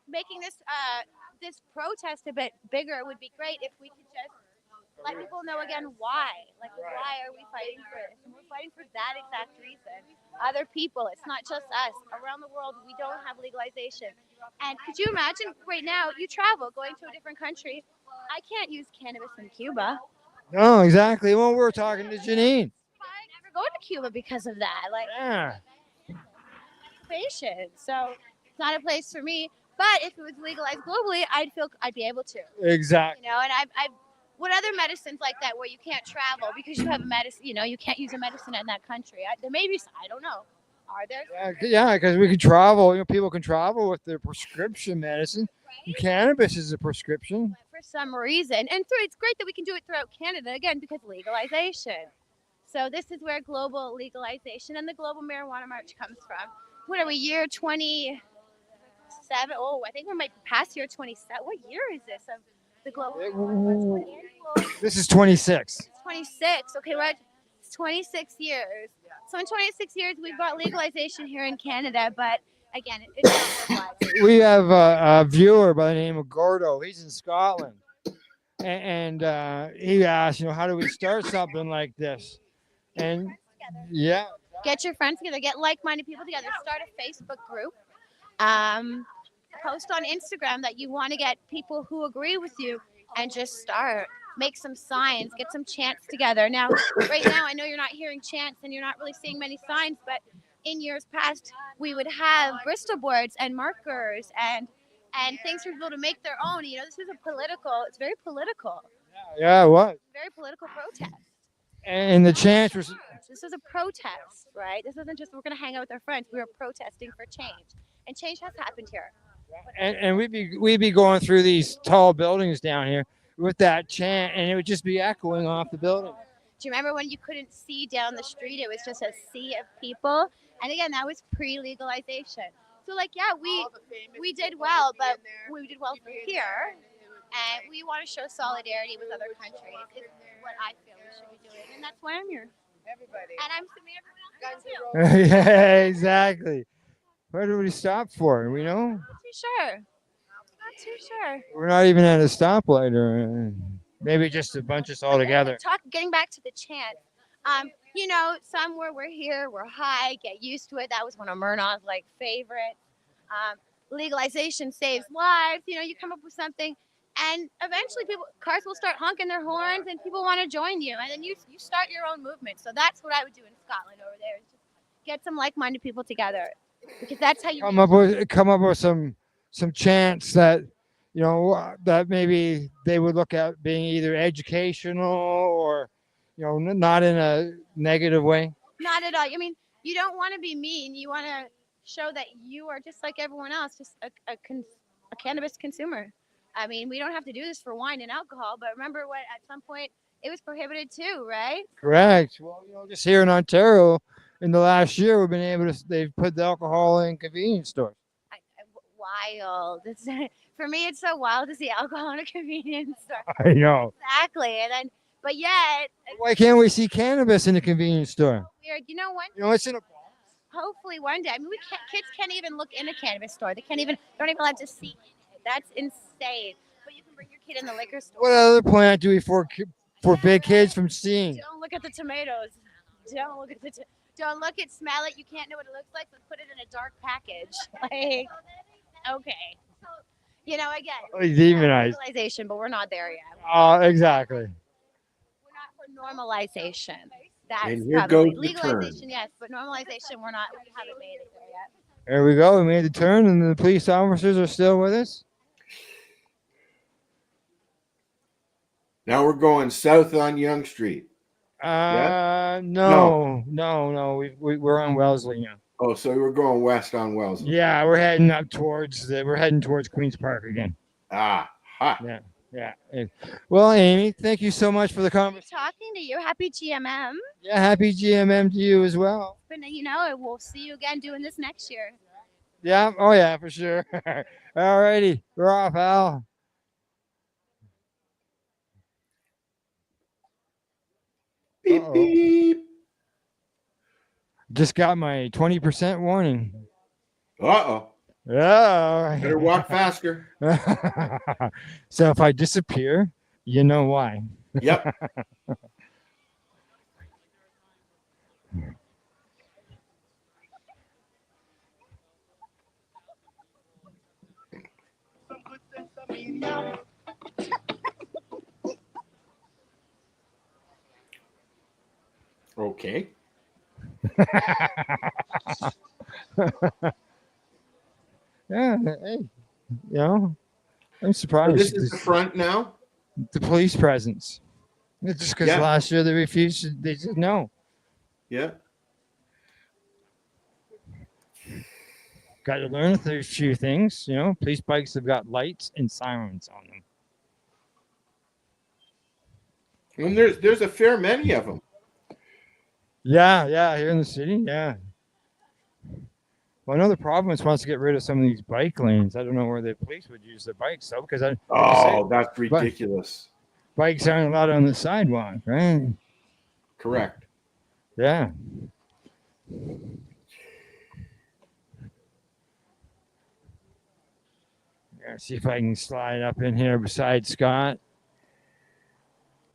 making this protest a bit bigger would be great if we could just let people know again why. Why are we fighting for this? And we're fighting for that exact reason. Other people, it's not just us. Around the world, we don't have legalization. And could you imagine right now, you travel, going to a different country. I can't use cannabis in Cuba. No, exactly. Well, we're talking to Janine. I never go to Cuba because of that. So it's not a place for me. But if it was legalized globally, I'd be able to. Exactly. And I've what other medicines like that where you can't travel because you have a medicine, you can't use a medicine in that country? There may be, I don't know. Are there? Yeah, because we can travel. People can travel with their prescription medicine. Right? Cannabis is a prescription. For some reason. And it's great that we can do it throughout Canada, again, because legalization. So this is where global legalization and the global marijuana march comes from. What are we, year 27? Oh, I think we might pass year 27. What year is this of the global? This is 26. It's 26. Okay, right. It's 26 years. So in 26 years, we've got legalization here in Canada, but again, it's not legalized. We have a viewer by the name of Gordo. He's in Scotland. and he asked, how do we start something like this? And yeah, Get your friends together. Get like-minded people together. Start a Facebook group. Um, Post on Instagram that you want to get people who agree with you, and just start. Make some signs. Get some chants together. Now, right now, I know you're not hearing chants and you're not really seeing many signs, but in years past, we would have Bristol boards and markers and things for people to make their own. This is it's very political. yeah, what? Very political protest. And the chance was. This is a protest, right? This isn't just we're going to hang out with our friends. We are protesting for change, and change has happened here. And we'd be going through these tall buildings down here with that chant, and it would just be echoing off the building. Do you remember when you couldn't see down the street? It was just a sea of people. And again, that was pre-legalization. So we did well, but we did well here. And we want to show solidarity with other countries. Is what I feel we should be doing. And that's why I'm here. Everybody. And I'm assuming everyone else is too. Yeah, exactly. Where do we stop for? We know? Not too sure. Not too sure. We're not even at a stoplight, or maybe just a bunch of us all together. Getting back to the chant. Somewhere we're here, we're high, get used to it. That was one of Murnau's favorites. Legalization saves lives. You come up with something, and eventually cars will start honking their horns, and people want to join you, and then you start your own movement. So that's what I would do in Scotland over there. Is just get some like-minded people together, because that's how you come up with some chants that that maybe they would look at being either educational or not in a negative way. Not at all. I mean, you don't want to be mean. You want to show that you are just like everyone else, just a cannabis consumer. I mean, we don't have to do this for wine and alcohol, but remember what at some point it was prohibited too, right? Correct. Well, just here in Ontario, in the last year, we've been able to. They've put the alcohol in convenience stores. Wild. For me, it's so wild to see alcohol in a convenience store. I know. Exactly, but yet. Why can't we see cannabis in a convenience store? Weird. It's in a. Hopefully one day. I mean, kids can't even look in a cannabis store. Don't even allowed to see it. That's insane. But you can bring your kid in the liquor store. What other plant do we for big kids from seeing? Don't look at the tomatoes. Don't look at smell it. You can't know what it looks like, so put it in a dark package. Okay. Again. Demonized. Legalization, but we're not there yet. Exactly. We're not for normalization. That's and here probably goes the legalization, turn. yes, but normalization, we haven't made it there yet. There we go. We made the turn, and the police officers are still with us. Now we're going south on Yonge Street. No. We're on Wellesley now. Oh, so we're going west on Wellesley. Yeah, we're heading up we're heading towards Queen's Park again. Ha. Yeah. Well, Amy, thank you so much for the conversation. Talking to you. Happy GMM. Yeah, happy GMM to you as well. But we'll see you again doing this next year. Yeah. Oh yeah, for sure. All righty, we're off, Al. Beep beep. Just got my 20% warning. Uh-oh. Yeah. Better walk faster. So if I disappear, you know why. Yep. Okay. Yeah, hey, I'm surprised. So this is the front now? The police presence. It's just because last year they refused. They said no. Yeah. Got to learn a few things. Police bikes have got lights and sirens on them. And there's a fair many of them. Yeah, here in the city, yeah. Well, I know the province wants to get rid of some of these bike lanes. I don't know where the police would use their bikes, though, because that's ridiculous. Bikes aren't allowed on the sidewalk, right? Correct. Yeah. See if I can slide up in here beside Scott.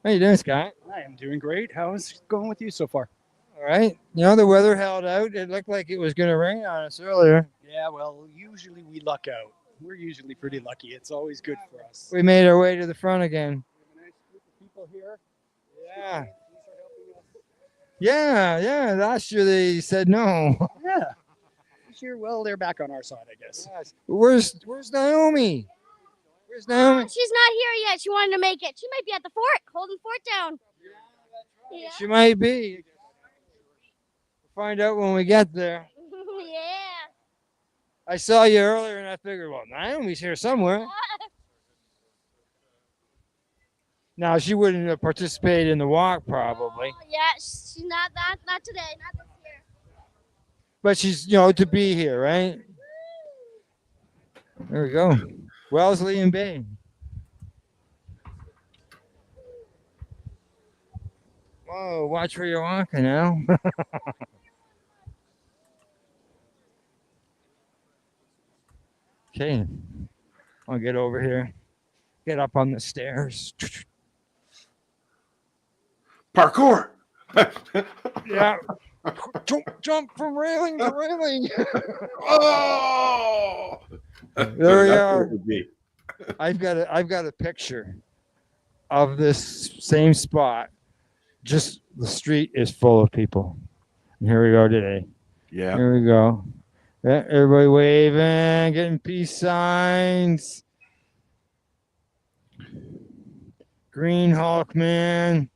How you doing, Scott? I am doing great. How's it going with you so far? All right. You know, the weather held out. It looked like it was going to rain on us earlier. Yeah, well, usually we luck out. We're usually pretty lucky. It's always good for us. We made our way to the front again. We have a nice group of people here. Yeah. These are helping us. Yeah. Last year they said no. Yeah. This year, well, they're back on our side, I guess. Yes. Where's Naomi? Where's Naomi? She's not here yet. She wanted to make it. She might be at the fort, holding fort down. Yeah. She might be. We'll find out when we get there. Yeah. I saw you earlier and I figured, well, Naomi's here somewhere. Now, she wouldn't have participated in the walk probably, Yeah, she's not today, not this year. but she's, to be here, right? There we go. Wellesley and Bay. Whoa, watch where you're walking now. Okay, I'll get over here. Get up on the stairs. Parkour. Yeah. Jump from railing to railing. Oh, there we are. Would be. I've got a picture of this same spot. Just the street is full of people. And here we go today. Yeah. Here we go. Yeah, everybody waving, getting peace signs. Green Hulk man.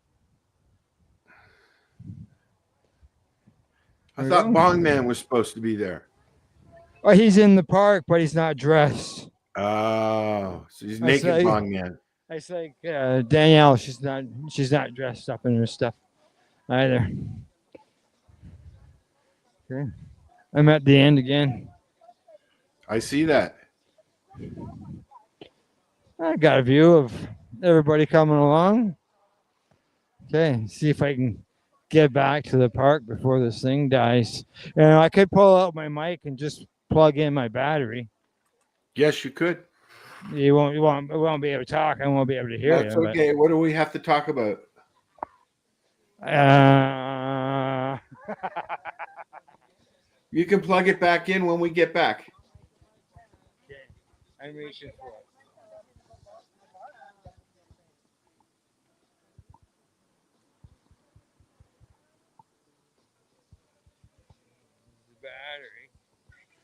I thought Bong Man was supposed to be there. Oh, he's in the park, but he's not dressed. Oh, so he's naked Bong Man. I say, Danielle, she's not dressed up in her stuff either. Okay, I'm at the end again. I see that. I got a view of everybody coming along. Okay, see if I can get back to the park before this thing dies. And I could pull out my mic and just plug in my battery. Yes, you could. You won't be able to talk. I won't be able to hear you. That's okay. What do we have to talk about? You can plug it back in when we get back. Okay, I'm reaching for it. The battery.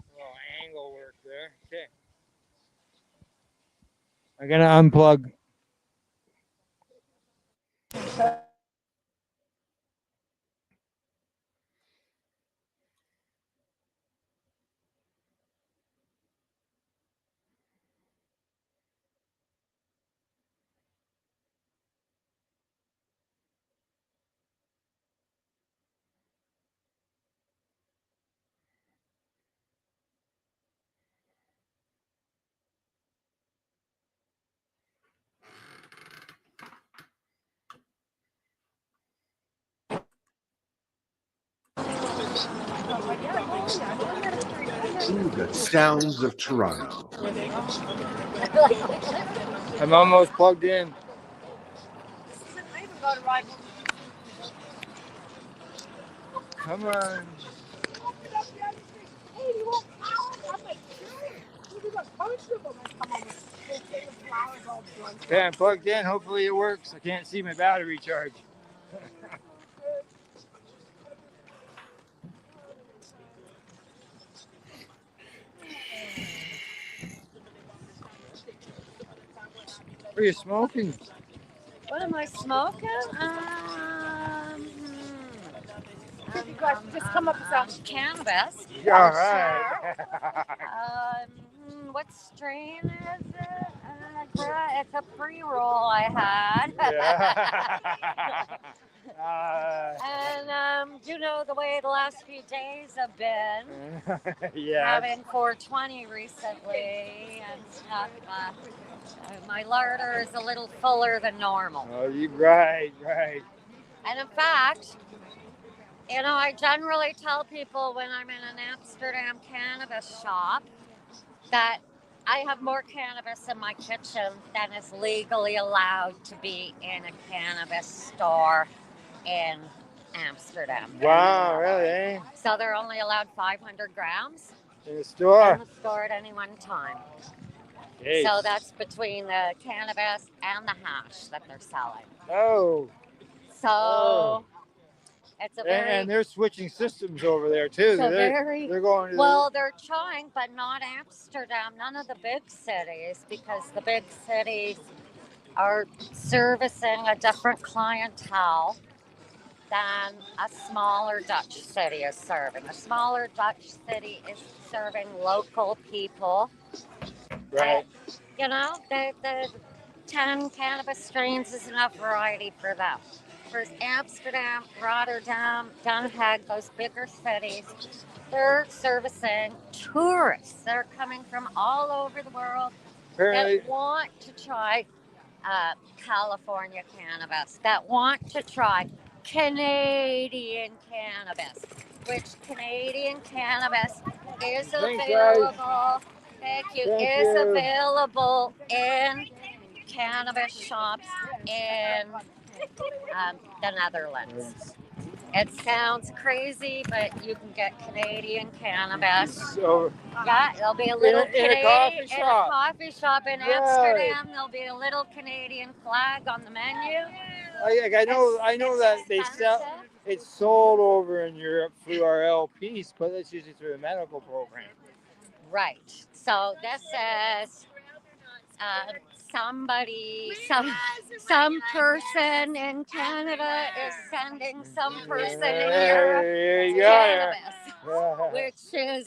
A little angle work there. Okay. I'm gonna unplug. The sounds of Toronto. I'm almost plugged in. Come on. Okay, I'm plugged in. Hopefully it works. I can't see my battery charge. What are you smoking? What am I smoking? Just come up with some. Cannabis. All right. What strain is it? It's a pre-roll I had. And you know the way the last few days have been. Yeah. Having 420 recently and stuff. My larder is a little fuller than normal. Oh, you right. And in fact, I generally tell people when I'm in an Amsterdam cannabis shop that I have more cannabis in my kitchen than is legally allowed to be in a cannabis store in Amsterdam. Wow, really? Eh? So they're only allowed 500 grams In the store. in the store at any one time. Jeez. So that's between the cannabis and the hash that they're selling. Oh. So Oh. it's a very And they're switching systems over there too. They're going to well, they're trying, but not Amsterdam, none of the big cities, because the big cities are servicing a different clientele than a smaller Dutch city is serving. A smaller Dutch city is serving local people. right. You know, the 10 cannabis strains is enough variety for them. For Amsterdam, Rotterdam, Den Haag, those bigger cities, they're servicing tourists. They're coming from all over the world Apparently, that want to try California cannabis, that want to try Canadian cannabis, which Canadian cannabis is available. Thank you. Is available in cannabis shops in the Netherlands. It sounds crazy, but you can get Canadian cannabis. So, Yeah, there'll be a little in a coffee shop. coffee shop in Amsterdam. There'll be a little Canadian flag on the menu. I know that they sell. It's sold over in Europe through our LPs, but that's usually through the medical program. Right. So this is some person in Canada is sending some person in Europe cannabis, which is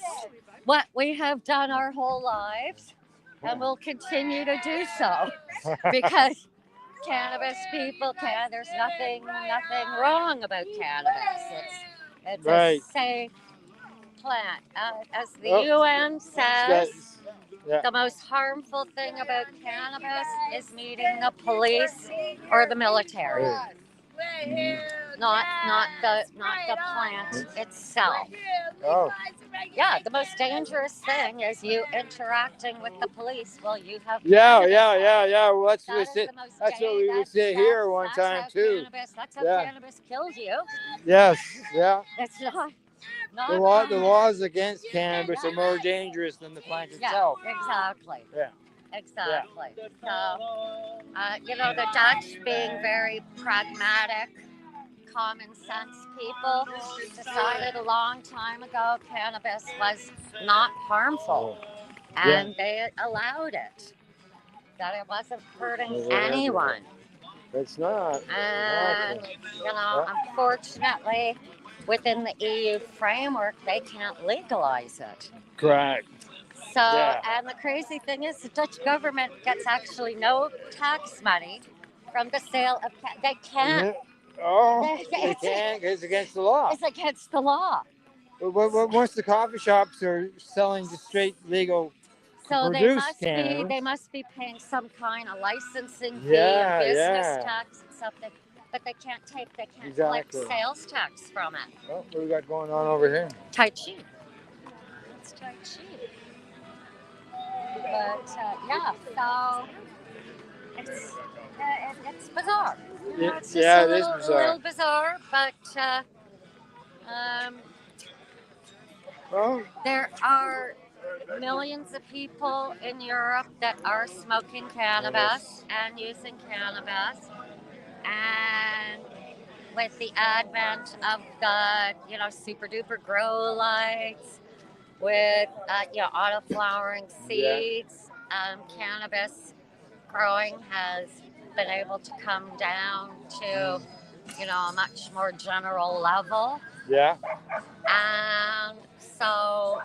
what we have done our whole lives, and will continue to do so, because cannabis people can. There's nothing wrong about cannabis. It's a safe plant, as the UN says. The most harmful thing about cannabis is meeting the police or the military, not the plant itself. Oh. Yeah, the most dangerous thing is you interacting with the police while you have. Yeah. Well, that's what we would say here one time too. That's how cannabis kills you. Yes. Yeah. It's not. The laws against cannabis are more dangerous than the plant itself. Yeah, exactly. Yeah. Exactly. So, the Dutch, being very pragmatic, common sense people, decided a long time ago cannabis was not harmful, and they allowed it. That it wasn't hurting anyone. It's not. And, unfortunately, within the EU framework, they can't legalize it. Correct. So, and the crazy thing is, the Dutch government gets actually no tax money from the sale of they can't. Oh, they can't. It's against the law. It's against the law. But once the coffee shops are selling the straight legal produced cannabis, they must be paying some kind of licensing fee and business tax and stuff. But they can't collect sales tax from it. Oh, what do we got going on over here? Tai Chi. It's Tai Chi. But so it's bizarre. It's just it is bizarre. A little bizarre, but there are millions of people in Europe that are smoking cannabis and using cannabis, and with the advent of the super duper grow lights, with auto flowering seeds, cannabis growing has been able to come down to a much more general level. Yeah. And so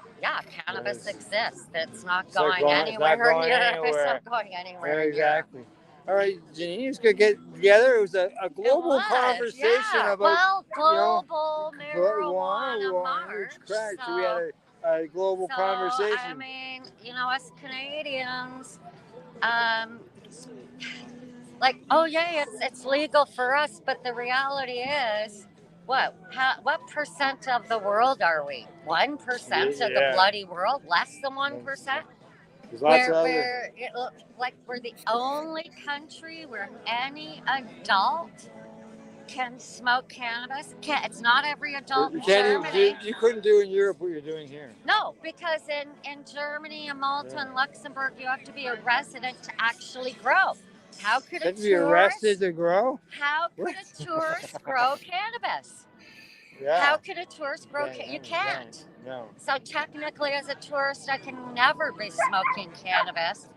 cannabis exists. It's not going anywhere in Europe. It's not going anywhere. Exactly. All right, Janine, it's good to get together. It was a global conversation about Global Marijuana March. Correct. So we had a global conversation. I mean, us Canadians, it's legal for us, but the reality is, what percent of the world are we? 1% of the bloody world? Less than 1%? There's lots where it looks like we're the only country where any adult can smoke cannabis. It's not every adult in Germany. You couldn't do in Europe what you're doing here. No, because in Germany and Malta and Luxembourg, you have to be a resident to actually grow. How could a be arrested to grow? How could a tourist grow cannabis? Yeah. How could a tourist grow? You can't. No. So technically, as a tourist, I can never be smoking cannabis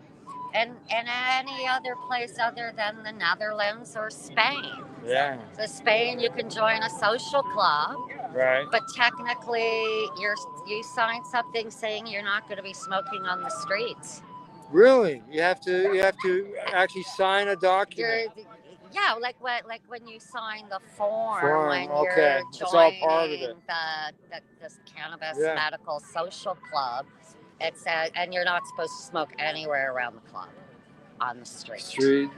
in any other place other than the Netherlands or Spain. Yeah. So Spain, you can join a social club. Right. But technically, you sign something saying you're not going to be smoking on the streets. Really? You have to actually sign a document. Yeah, like when you sign the form when okay. you're It's all joining part of it. this cannabis medical social club. It's and you're not supposed to smoke anywhere around the club on the street.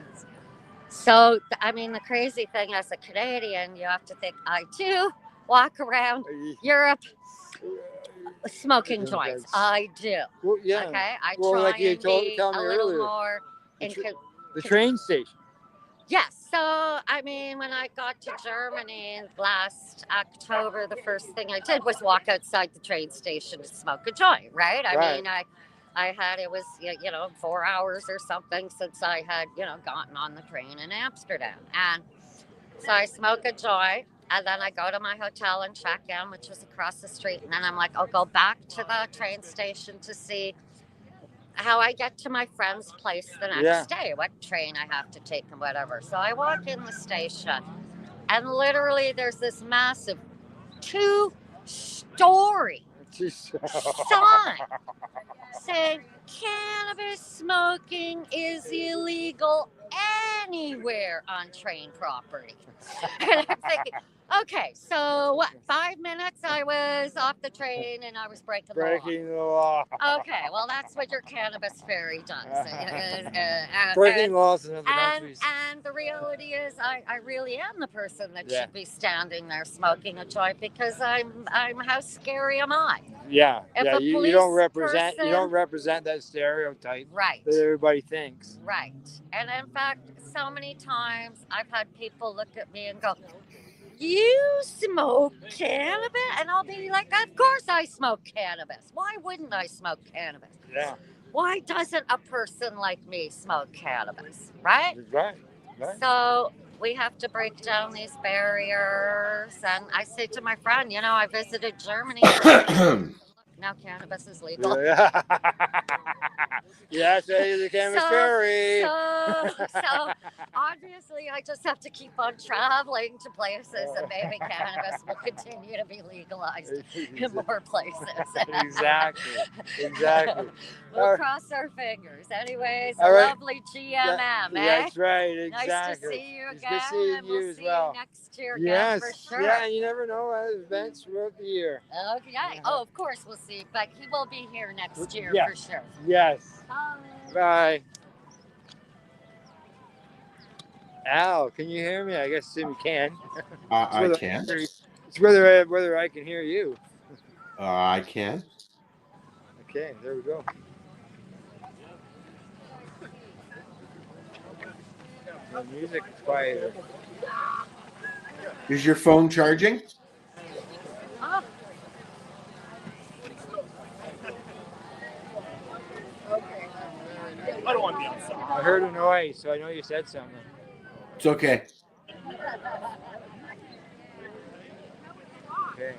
So I mean, the crazy thing as a Canadian, you have to think I too walk around Europe smoking joints. I do. Well, yeah. Okay. I well, try like you and be told me a little earlier, more. The train station. Yes. So, I mean, when I got to Germany last October, the first thing I did was walk outside the train station to smoke a joint, right? I mean, it was 4 hours or something since I had, gotten on the train in Amsterdam. And so I smoke a joint. And then I go to my hotel and check in, which was across the street. And then I'm like, I'll go back to the train station to see how I get to my friend's place the next day, what train I have to take and whatever. So I walk in the station and literally there's this massive 2-story sign saying cannabis smoking is illegal anywhere on train property. And I'm thinking, okay, so what? 5 minutes I was off the train and I was breaking the law. Okay, well that's what your cannabis fairy does. Breaking laws in other countries. And the reality is, I really am the person that should be standing there smoking a joint because I'm how scary am I? Yeah, you don't represent that stereotype that everybody thinks. Right, and in fact, so many times I've had people look at me and go, "You smoke cannabis?" And I'll be like, "Of course I smoke cannabis. Why wouldn't I smoke cannabis? Yeah. Why doesn't a person like me smoke cannabis?" Right? Right. So we have to break down these barriers. And I say to my friend, I visited Germany. Now cannabis is legal. Yes, the cannabis fairy. So obviously I just have to keep on traveling to places and maybe cannabis will continue to be legalized in more places. Exactly. We'll cross our fingers. Anyways, lovely GMM, That's right, exactly. Nice to see you again. Good seeing you as well. See you next year again for sure. Yeah, and you never know events throughout the year. Okay. Oh, of course we'll see. But he will be here next year for sure. Yes. Bye. Al, can you hear me? I guess you can. I can. It's whether I can hear you. I can. Okay, there we go. The music is quieter. Is your phone charging? I don't want to be outside. I heard a noise, so I know you said something. It's okay. Okay.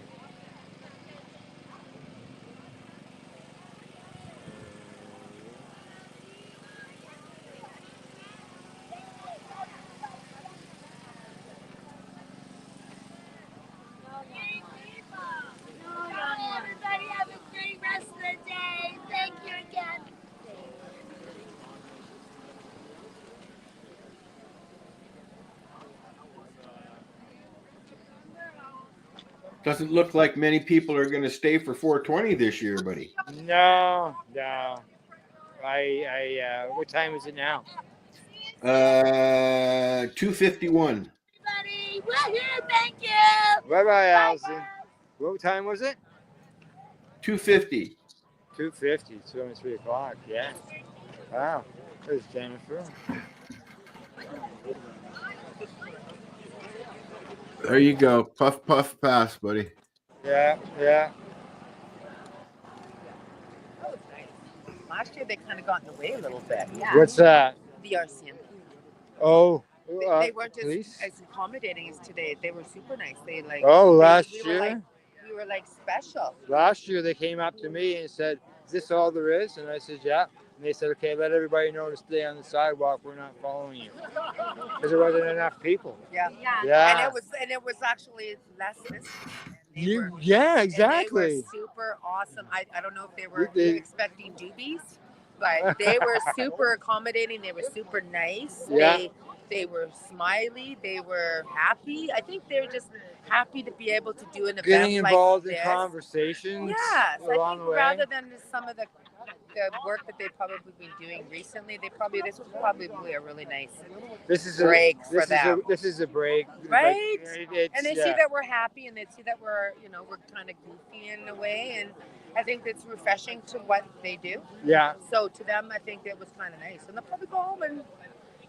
Everybody have a great rest of the day. Thank you again. Doesn't look like many people are going to stay for 420 this year, buddy. No. What time is it now? 2:51. Everybody, woohoo! Thank you. Bye, Allison. What time was it? 2:50. 2:50. It's only 3 o'clock. Yeah. Wow. There's Jennifer. There you go. Puff, puff, pass, buddy. Yeah, yeah. Last year they kind of got in the way a little bit. Yeah. What's that? The RCMP. Oh, They weren't police? as accommodating as today. They were super nice. They like. Oh, we last were year? We were like special. Last year they came up to me and said, "Is this all there is?" And I said, "Yeah." And they said, "Okay, let everybody know to stay on the sidewalk. We're not following you," because there wasn't enough people. Yeah. Yeah. And it was actually less business. Yeah, And exactly. they were super awesome. I don't know if they were They- expecting doobies, but they were super accommodating. They were super nice. Yeah. They were smiley. They were happy. I think they were just happy to be able to do an event Getting involved like in this. conversations. Yes, I along think the way. rather than some of the work that they've probably been doing recently, this was probably a really nice This is break a, for this them. Is a, this is a break, Right? Like, And they see that we're happy, and they see that we're kind of goofy in a way, and I think that's refreshing to what they do. Yeah. So to them, I think it was kind of nice, and they'll probably go home and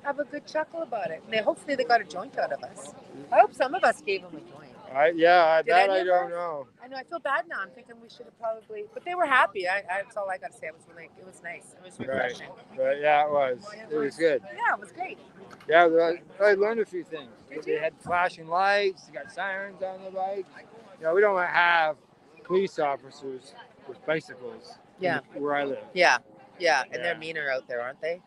have a good chuckle about it. And hopefully they got a joint out of us. I hope some of us gave them a joint. That I any of don't us? know. I know. I feel bad now. I'm thinking we should have probably, but they were happy. That's all I got to say. It was nice. It was refreshing. But yeah, it was. It was good. Yeah, it was great. Yeah, I learned a few things. They had flashing lights. They got sirens on the bikes. We don't have police officers with bicycles. Yeah. Where I live. Yeah, and they're meaner out there, aren't they?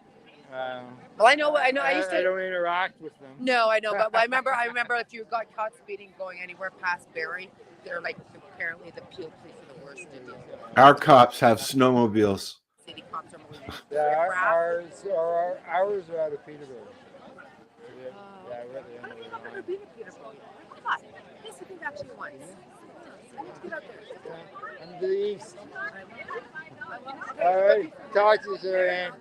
Well, I know. I used to. I don't interact with them. No, I know, but I remember if you got caught speeding going anywhere past Barrie, they're like apparently the Peel police are the worst in the world. Our cops have snowmobiles. City cops are really Yeah, ours are out of Peterborough. I don't think I've ever been to Peterborough yet. Come on. Yes, I think actually once. I need to get out there. I'm to the east. All right. Talk to you, sir, Ann.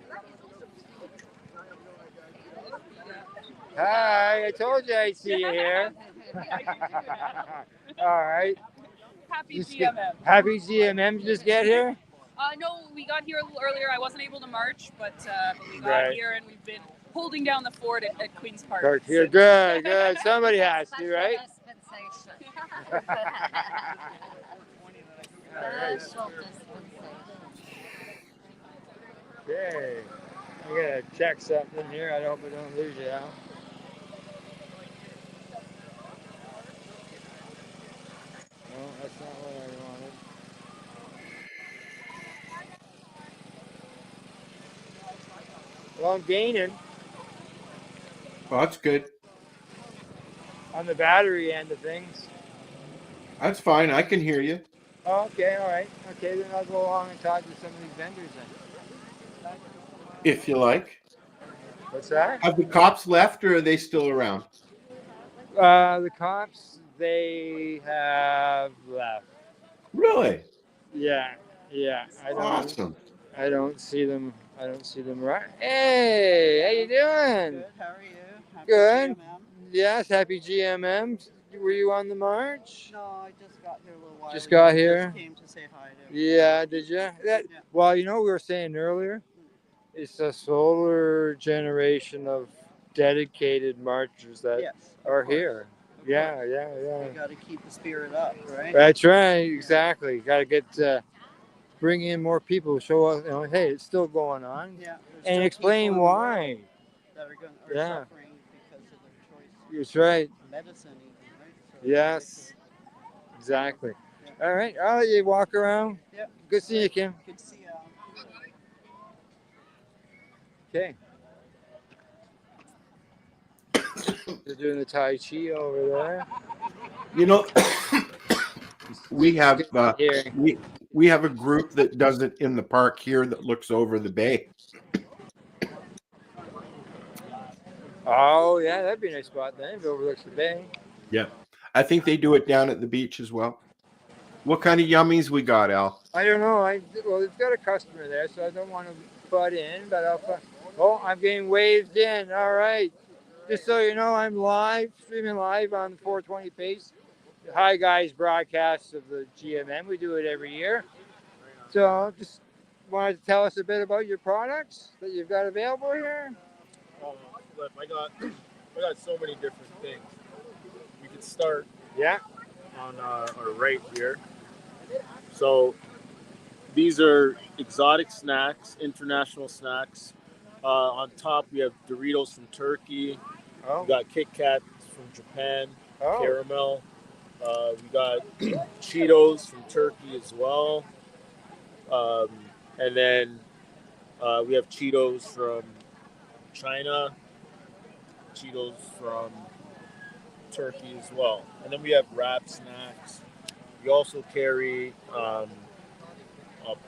Hi, I told you I'd see you here. All right. Happy GMM. Happy GMM. Just get here? No, we got here a little earlier. I wasn't able to march, but we got Right. here and we've been holding down the fort at Queen's Park. Here. Good. Somebody has to, right? Okay. I gotta check something here. I hope I don't lose you out. No, that's not what I wanted. Well, I'm gaining Well, that's good. on the battery end of things. That's fine. I can hear you. Oh, okay, all right. Okay, then I'll go along and talk to some of these vendors then. If you like. What's that? Have the cops left or are they still around? The cops, they have left. Really? Yeah. Awesome. I don't see them. Right. Hey, how you doing? Good. How are you? Happy Good. GMM. Yes, happy GMM. Were you on the march? No, I just got here a little while Just ago. got here? Just came to say hi to Yeah, did you? Well, we were saying earlier, it's a solar generation of dedicated marchers that Yes, of are course. here. Of Yeah. You got to keep the spirit up, right? That's right, exactly. Got to get bring in more people, show us, hey, it's still going on, Yeah. and explain why. That are Yeah. suffering because of their choice. That's right. of Medicine, even, right? So Yes, exactly. All right, I'll let you walk around. Yep. Good seeing you, Kim. Good to see you. Okay. They're doing the Tai Chi over there. We have we have a group that does it in the park here that looks over the bay. Oh yeah, that'd be a nice spot then. If it overlooks the bay. Yeah. I think they do it down at the beach as well. What kind of yummies we got, Al? I don't know. Well, it's got a customer there, so I don't want to butt in, but oh, I'm getting waved in. All right. Just so you know, I'm streaming live on the 420 Pace. Hi Guys broadcast of the GMM. We do it every year. So just want to tell us a bit about your products that you've got available here? Flip, I got so many different things. We could start on our right here. So these are exotic snacks, international snacks. On top we have Doritos from Turkey. Oh. We got Kit Kats from Japan, caramel. We got Cheetos from Turkey as well. And then we have Cheetos from China, Cheetos from Turkey as well. And then we have wrap snacks. We also carry a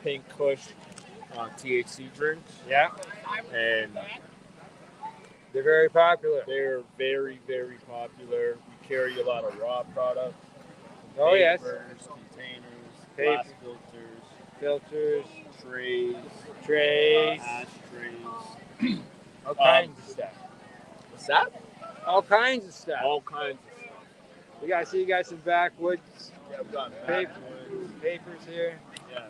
Pink Kush THC drinks. Yeah. And they're very popular. They're very, very popular. We carry a lot of raw products. Oh, yes. Papers, containers, glass filters, trays, ashtrays. all kinds of stuff. What's that? All kinds of stuff. All kinds of stuff. You got some backwoods. Yeah, we got papers here. Yeah,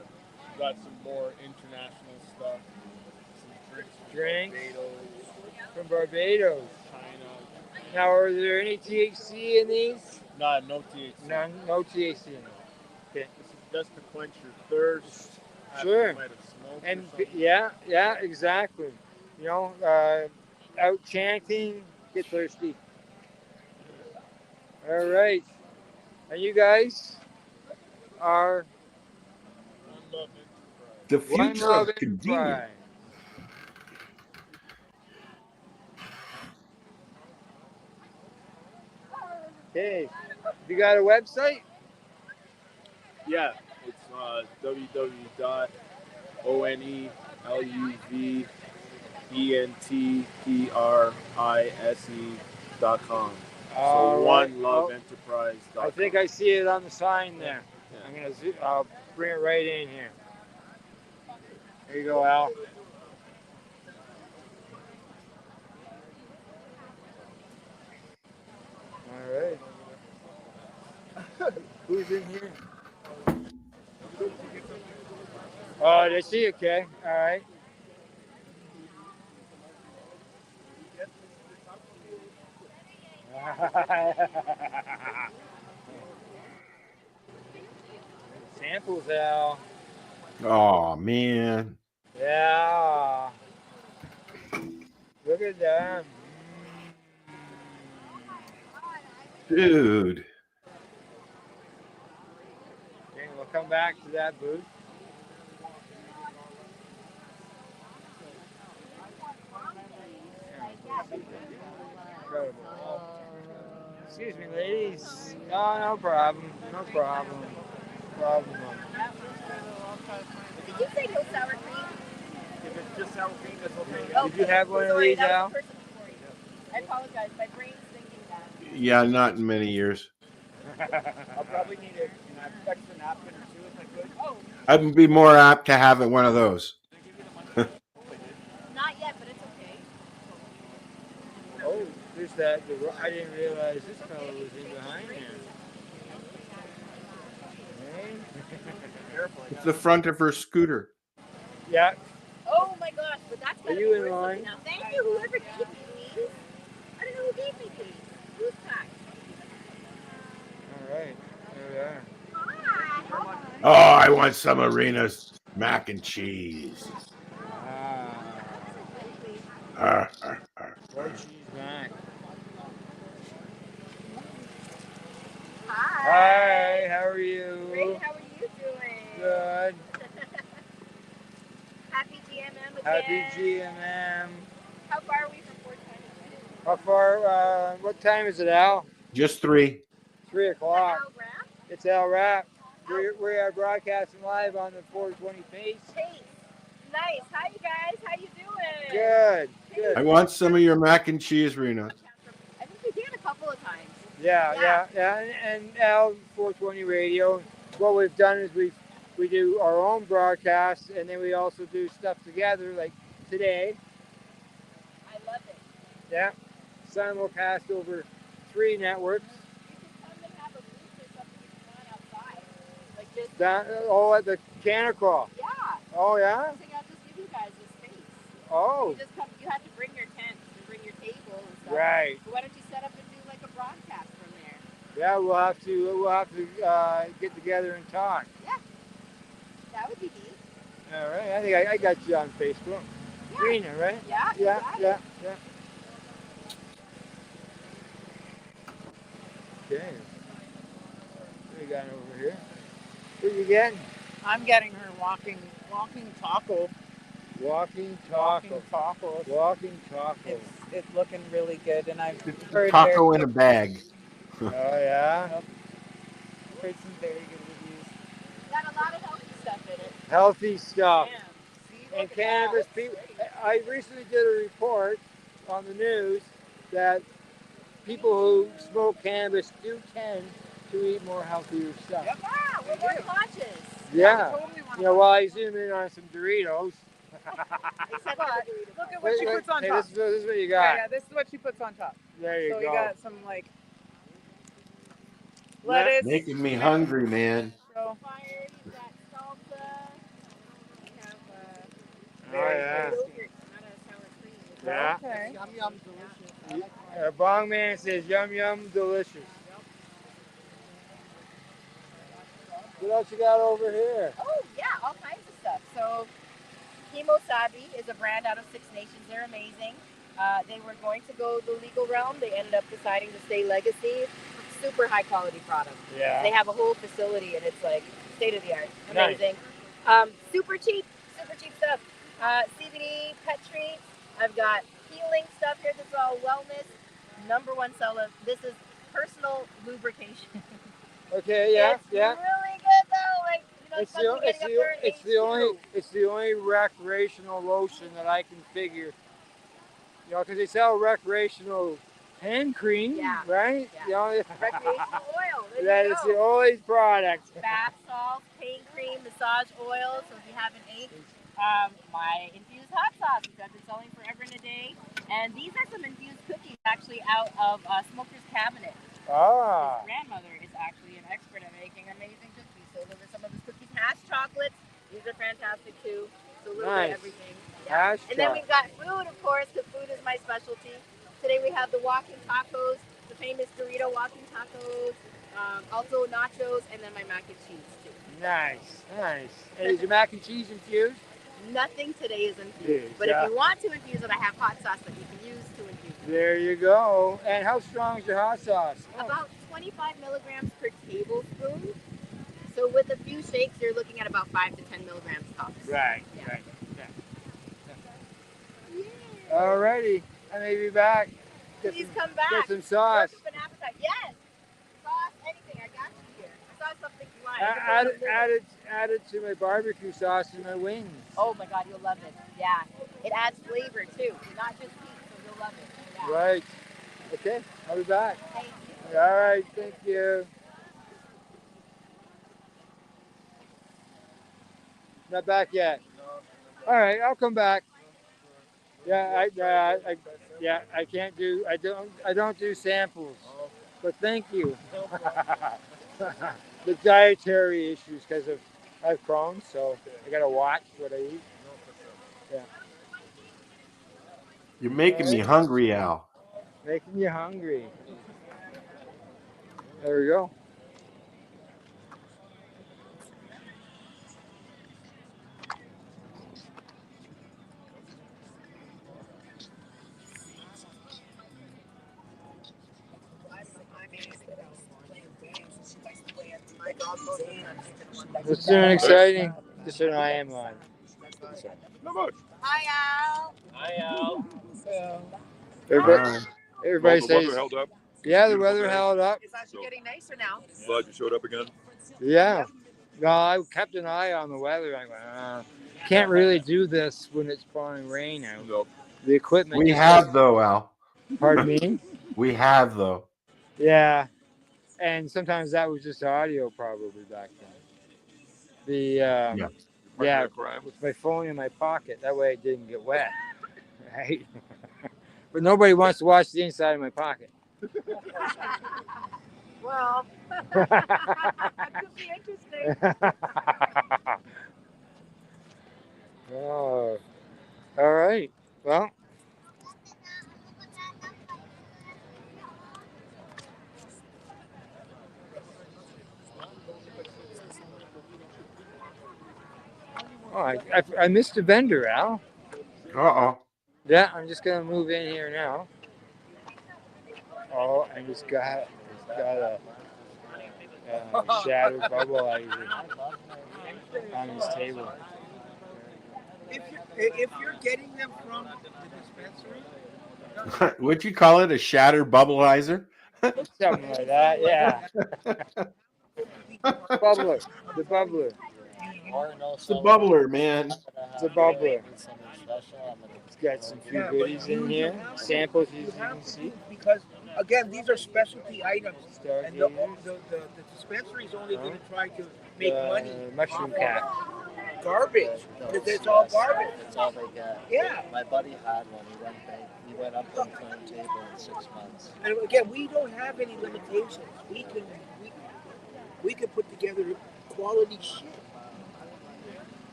we got some more international stuff. Some Drinks from from Barbados. China. Now, are there any THC in these? No THC. No THC in them. Okay. Just to quench your thirst. Sure. You might have smoked And or something. yeah, exactly. You know, out chanting, get thirsty. All right. And you guys are The One future Love of convenience. Enterprise. Okay. You got a website? Yeah, it's www.oneluventerprise.com. So OneLoveEnterprise.com. I think I see it on the sign there. Yeah. I'm gonna I'll bring it right in here. There you go, Al. All right. Who's in here? Oh, they see. Okay. All right. Samples, Al. Oh man. Yeah. Look at that. Dude. Okay, we'll come back to that booth. Incredible. Excuse me, ladies. Oh, no problem. No problem. Did you say no sour cream? If it's just sour cream, that's okay. Oh, Did you have one of sorry, these, that Al? was the person before you. I apologize. My brain's thinking that. Yeah, not in many years. I'll probably need an extra napkin or two if I could. Oh. I'd be more apt to have one of those. Not yet, but it's okay. Oh, there's that. I didn't realize this fellow was in behind here. It's the front of her scooter. Yeah. Oh my gosh, but that's Are gotta you be in worth line? something now. Thank you, whoever gave me these. I don't know who gave me these. Who's packed? All right. There we are. Oh, I want some Arena's mac and cheese. More cheese mac. Hi. Hi, how are you? Great, how are you doing? Good. Happy GMM again. Happy GMM. How far are we from 410? How far, what time is it, Al? Just 3. 3 o'clock. Al Wrap? It's Al Wrap. We are broadcasting live on the 420 Pace. Nice. Hi, you guys. How you doing? Good. I want some of your mac and cheese, Rena. I think we did a couple of times. Yeah. And Al 420 Radio. What we've done is we do our own broadcasts, and then we also do stuff together, like today. I love it. Yeah. Simulcast over 3 networks. Come and have a booth or something if you want outside. Like this. Down, at the Canacraw. Yeah. Oh yeah. I think I'll just give you guys a space. Oh. You just come. You have to bring your tent and bring your table and stuff. Right. So why don't you set up and do like a broadcast from there? Yeah, we'll have to get together and talk. Yeah, that would be neat. All right. I think I got you on Facebook. Yeah. Rena, right? Yeah. You Yeah. got Yeah. it. Yeah. Okay. What we got over here? What you getting? I'm getting her walking taco. Walking taco. Tacos. Walking taco. It's looking really good, and I've It's heard taco in a bag. Oh yeah. heard some very good reviews. Got a lot of healthy stuff in it. Healthy stuff. Yeah. See, And look at cannabis that. people. I recently did a report on the news that people who smoke cannabis do tend to eat more healthier stuff. Yeah, we're more conscious. Yeah. We totally want You know, while I zoom in on some Doritos. Except But look at what she puts on Hey, top. this is what you got. Yeah, this is what she puts on top. There you So go. you got some like lettuce. Making me hungry, man. So, fire, you've got salsa. You have Oh yeah. yogurt, not a sour cream. Yeah. okay. Yum yum delicious. I like Bong Man says yum yum delicious. What else you got over here? Oh yeah, all kinds of stuff. So Kimosabi is a brand out of Six Nations. They're amazing. They were going to go the legal realm. They ended up deciding to stay legacy. Super high quality product. Yeah. They have a whole facility and it's like state of the art. Nice. Amazing. Super cheap stuff. CBD, pet treats. I've got healing stuff here. This is all wellness. Number one seller. This is personal lubrication. Okay, yeah, It's yeah. really good though. Like, you know, especially getting up there at age 2. It's the only recreational lotion that I can figure. You know, because they sell recreational hand cream, Yeah. right? Yeah. You know, Recreational oil. There that you is go. the only product. Bath salts, pain cream, massage oil. So if you have an ache, my infused hot sauce, which I've been selling forever and a day. And these are some infused cookies actually out of Smoker's Cabinet. Ah. His grandmother is actually an expert at making amazing cookies. So those are some of his cookies. Hash chocolates. These are fantastic too. So a little bit of everything. Yeah. Hash And then we've got food, of course, because food is my specialty. Today we have the walking tacos, the famous Dorito walking tacos, also nachos, and then my mac and cheese too. Nice, nice. And is your mac and cheese infused? Nothing today is infused. Yes, But yeah. if you want to infuse it, I have hot sauce that you can use to infuse it. There you go. And how strong is your hot sauce? About 25 milligrams per tablespoon. So with a few shakes, you're looking at about 5 to 10 milligrams tops. Right, Yeah. right. Yeah. Alrighty, I may be back. Please come back. Get some sauce. Work up an appetite. Yes. Sauce, anything. I got you here. I saw something you like. Add it to my barbecue sauce and my wings. Oh my God, you'll love it. Yeah. It adds flavor too, not just heat, so you'll love it. Yeah. Right. Okay, I'll be back. Thank you. All right, thank you. Not back yet. All right, I'll come back. Yeah, I can't do. I don't do samples. But thank you. The dietary issues because of I have Crohn's, so I gotta watch what I eat. Yeah. You're making me hungry, Al. Making you hungry. There we go. What's doing exciting? Just an I am on. Hi, Al. Hi, Al. Everybody The says. weather held up. Yeah, the weather held up. It's actually getting nicer now. Glad you showed up again. Yeah. No, I kept an eye on the weather. I went, can't really do this when it's pouring rain out. Nope. The equipment. We have though, Al. Pardon me? We have though. Yeah. And sometimes that was just audio probably back then. Yeah, with my phone in my pocket. That way it didn't get wet. Right? But nobody wants to watch the inside of my pocket. Well, that could be interesting. Oh, all right. Well, oh, I missed a vendor, Al. Uh-oh. Yeah, I'm just gonna move in here now. Oh, I just got a shattered bubbleizer on his table. If you're getting them from the dispensary, Would you call it a shatter bubbleizer? Something like that, yeah. Bubbler, the bubbler. It's the bubbler, man. It's a bubbler. It's got some few goodies in here, samples as you can see. because again, these are specialty items, and the dispensary is only going to try to make money. Mushroom cap. Garbage. It's all garbage. It's all they get. Yeah. My buddy had one. He went up on the table in 6 months. And again, we don't have any limitations. We can put together quality shit.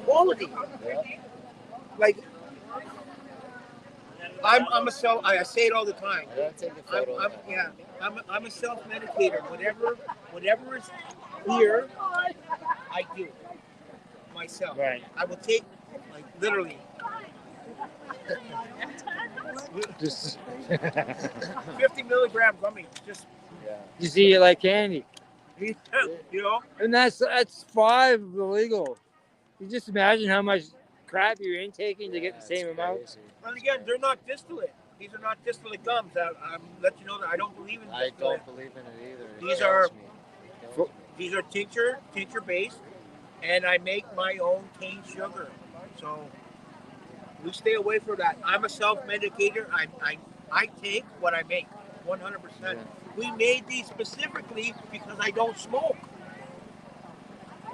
Quality. Yeah. Like I'm a self. I say it all the time. I'm a self-medicator. Whatever is here, I do myself. Right. I will take like literally. Just 50 milligram gummy. Just you see it like candy. you know. And that's 5 illegal. You just imagine how much crap you're intaking to get the same amount. And again, they're not distillate. These are not distillate gums. I'm let you know that I don't believe in distillate. I don't believe in it either. These are tincture based, and I make my own cane sugar. So we stay away from that. I'm a self-medicator. I take what I make, 100%. We made these specifically because I don't smoke.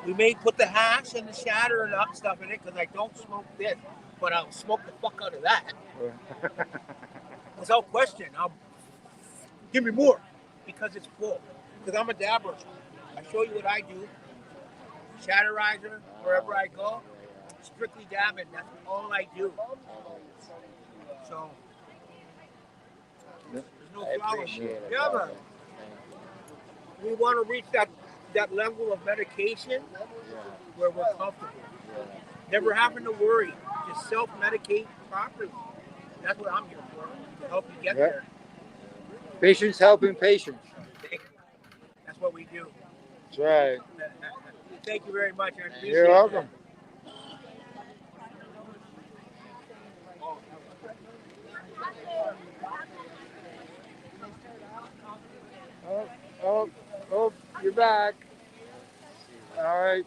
We may put the hash and the shatter and that stuff in it because I don't smoke this, but I'll smoke the fuck out of that. Without question. Give me more because it's full. Because I'm a dabber. I show you what I do. Shatterizer, wherever I go, strictly dabbing. That's all I do. So there's no flowers. Yeah, man. We want to reach that level of medication where we're comfortable. Never having to worry. Just self-medicate properly. That's what I'm here for, to help you get there. Patients helping patients. That's what we do. That's right. Thank you very much. I appreciate You're welcome. Oh, you're back. All right.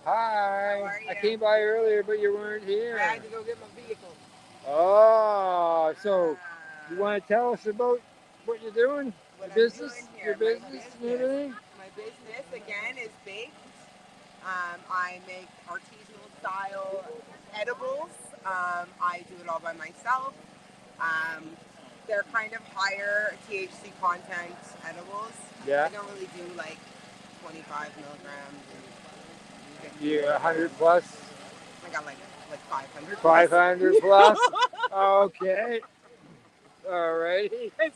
Hi. I came by earlier, but you weren't here. I had to go get my vehicle. Oh, so you want to tell us about what you're doing? Your business and everything? My business, again, is baked. I make artisanal style edibles. I do it all by myself. They're kind of higher THC content edibles. Yeah. I don't really do like 25 milligrams. You're 100 plus? I got like 500 plus. 500 plus? Okay. All righty. I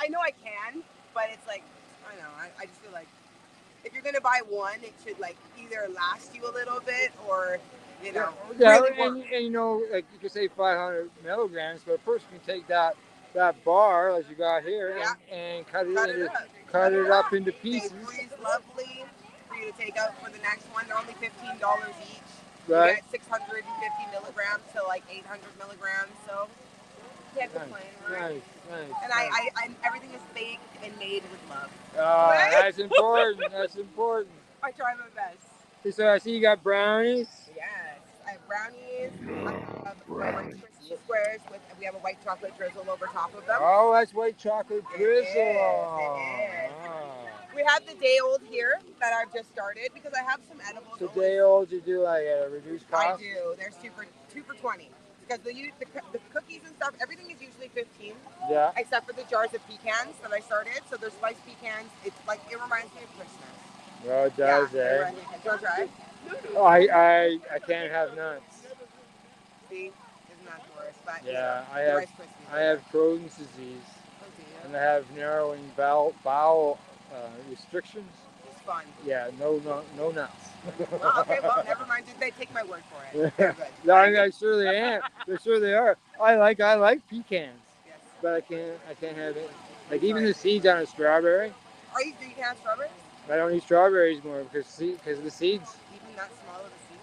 know I can, but it's like, I don't know, I just feel like if you're going to buy one, it should like either last you a little bit or, you know, really work. And you know, like you could say 500 milligrams, but a person can take that bar as you got here and cut it up into pieces. They freeze lovely for you to take out for the next one. They're only $15 each. Right. You get 650 milligrams to like 800 milligrams, so can't complain, right? Nice. And I everything is baked and made with love. That's important. That's important. I try my best. So I see you got brownies. Yes, I have brownies. I have Rice Krispie squares we have a white chocolate drizzle over top of them. Oh, that's white chocolate drizzle. It is. We have the day old here that I've just started because I have some edibles. So day old, you do like at a reduced cost? I do. They're two for 20. Because the cookies and stuff, everything is usually 15. Yeah. Except for the jars of pecans that I started. So they're spiced pecans. It's like, it reminds me of Christmas. Oh, it does, eh? Don't try. Oh, I can't have nuts. See, isn't that the worst? But Yeah, you know, the Rice Krispies. I have Crohn's disease, and I have narrowing bowel restrictions. It's fun. Yeah, no nuts. Well, okay, well, never mind. They take my word for it. They're good. No, I mean, I sure they am. They sure they are. I like pecans, Yes. but I can't have it. Like even the seeds on a strawberry. Do you have strawberries? I don't eat strawberries more because of the seeds. Even that small of a seed?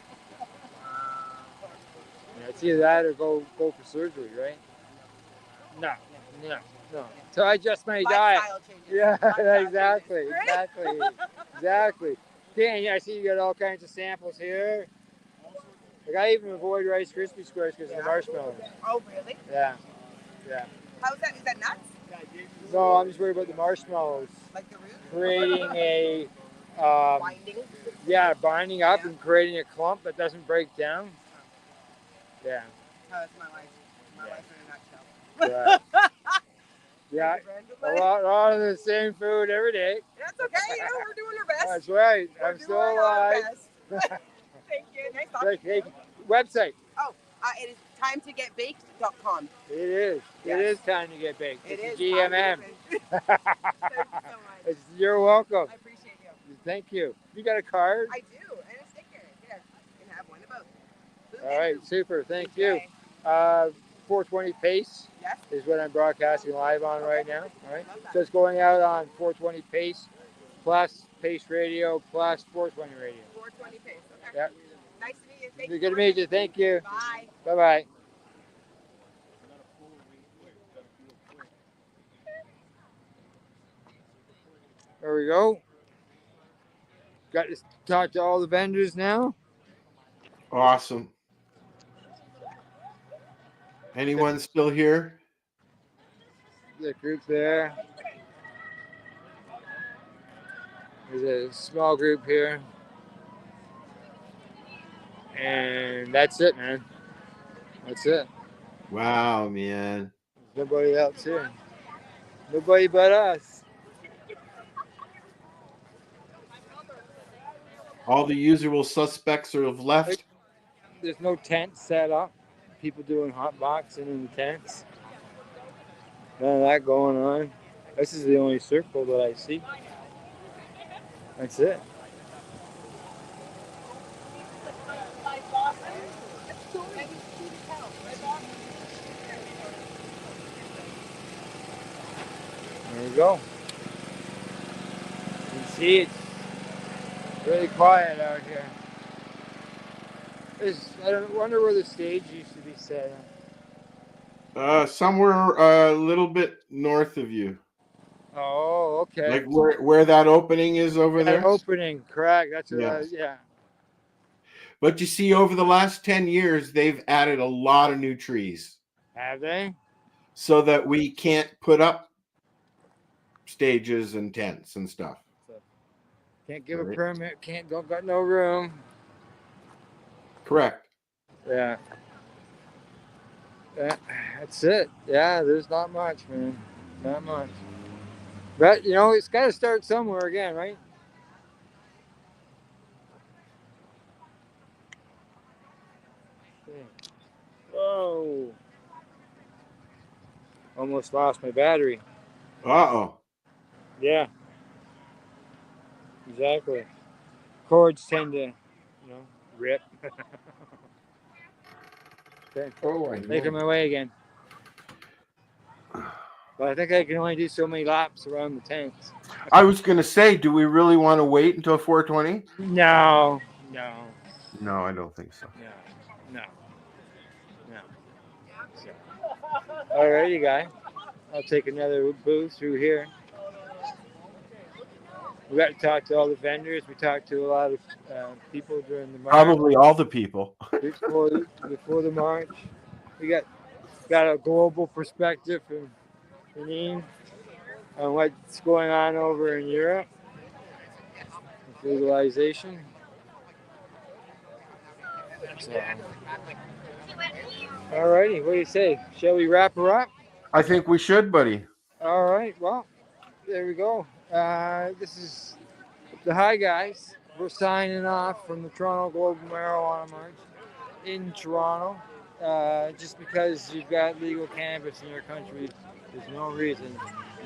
Yeah, it's either that or go for surgery, right? No. So I adjust my diet. Lifestyle changes. Yeah, Lifestyle exactly, changes. exactly. Dan, yeah, I see you got all kinds of samples here. Like I even avoid Rice Krispie squares because of the marshmallows. Oh, really? Yeah. How's that? Is that nuts? No, I'm just worried about the marshmallows. Like the root? Creating a Binding? Yeah, binding up and creating a clump that doesn't break down. Yeah. Oh, that's my life. My life in a nutshell. Right. Yeah, a lot of the same food every day. That's okay. You know, we're doing our best. That's right. I'm We're still doing our alive. best. Thank you. Nice talking to you. Website. Oh, it is timetogetbaked.com. It is. Yes. It is time to get baked. It It's is. GMM. Thank you so much. You're welcome. I appreciate you. Thank you. You got a card? I do, and a sticker. Here, you can have one of both. All right, super. Thank you. 420 Pace Yes. is what I'm broadcasting live on right now. All right. So it's going out on 420 Pace plus Pace Radio plus 420 Radio. 420 Pace. Okay. Yeah. Nice to meet you. Thank Good to meet you. Thank you. Bye. Bye-bye. There we go. Got to talk to all the vendors now. Awesome. Anyone still here? The group there. There's a small group here. And that's it, man. That's it. Wow, man. There's nobody else here. Nobody but us. All the usual suspects have left. There's no tent set up. People doing hot boxing in the tents. None of that going on. This is the only circle that I see. That's it. There we go. You can see it's really quiet out here. I wonder where the stage used to be set up. Somewhere a little bit north of you. Oh, okay. Like where that opening is over there? Opening, correct. That's what Yes. yeah. But you see, over the last 10 years, they've added a lot of new trees. Have they? So that we can't put up stages and tents and stuff. Can't give a permit. Don't got no room. Correct. Yeah. That's it. Yeah, there's not much, man. Not much. But you know, it's got to start somewhere again, right? Whoa. Almost lost my battery. Uh-oh. Yeah. Exactly. Cords tend to, rip. Okay. Oh, Making my way again. But I think I can only do so many laps around the tents. I was going to say, do we really want to wait until 420? No. No, I don't think so. No. So. Alrighty, guy. I'll take another booth through here. We got to talk to all the vendors. We talked to a lot of people during the march. Probably all the people. before the march. We got a global perspective from Janine on what's going on over in Europe with legalization. So, alrighty, what do you say? Shall we wrap her up? I think we should, buddy. All right, well, there we go. This is the Hi Guys. we're signing off from the Toronto Gobal Marijuana March in Toronto. Just because you've got legal cannabis in your country, there's no reason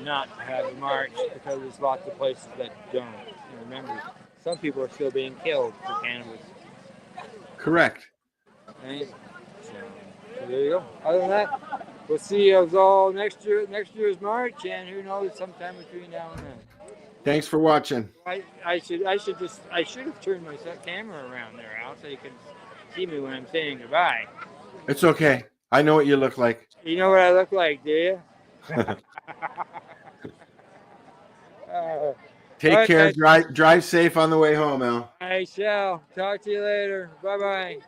not to have a march, because there's lots of places that don't. And remember, some people are still being killed for cannabis. Correct. Right? So there you go. Other than that, we'll see you all next year's March, and who knows, sometime between now and then. Thanks for watching. I should have turned my camera around there, Al, so you can see me when I'm saying goodbye. It's okay. I know what you look like. You know what I look like, do you? Take care. Drive safe on the way home, Al. I shall. Talk to you later. Bye-bye.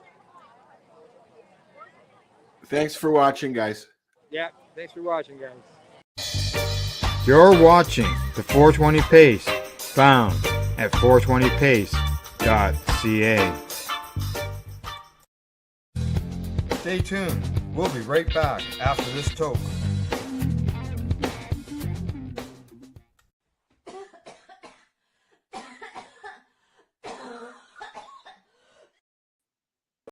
Thanks for watching, guys. Yeah, thanks for watching, guys. You're watching the 420 Pace, found at 420pace.ca. Stay tuned. We'll be right back after this toke.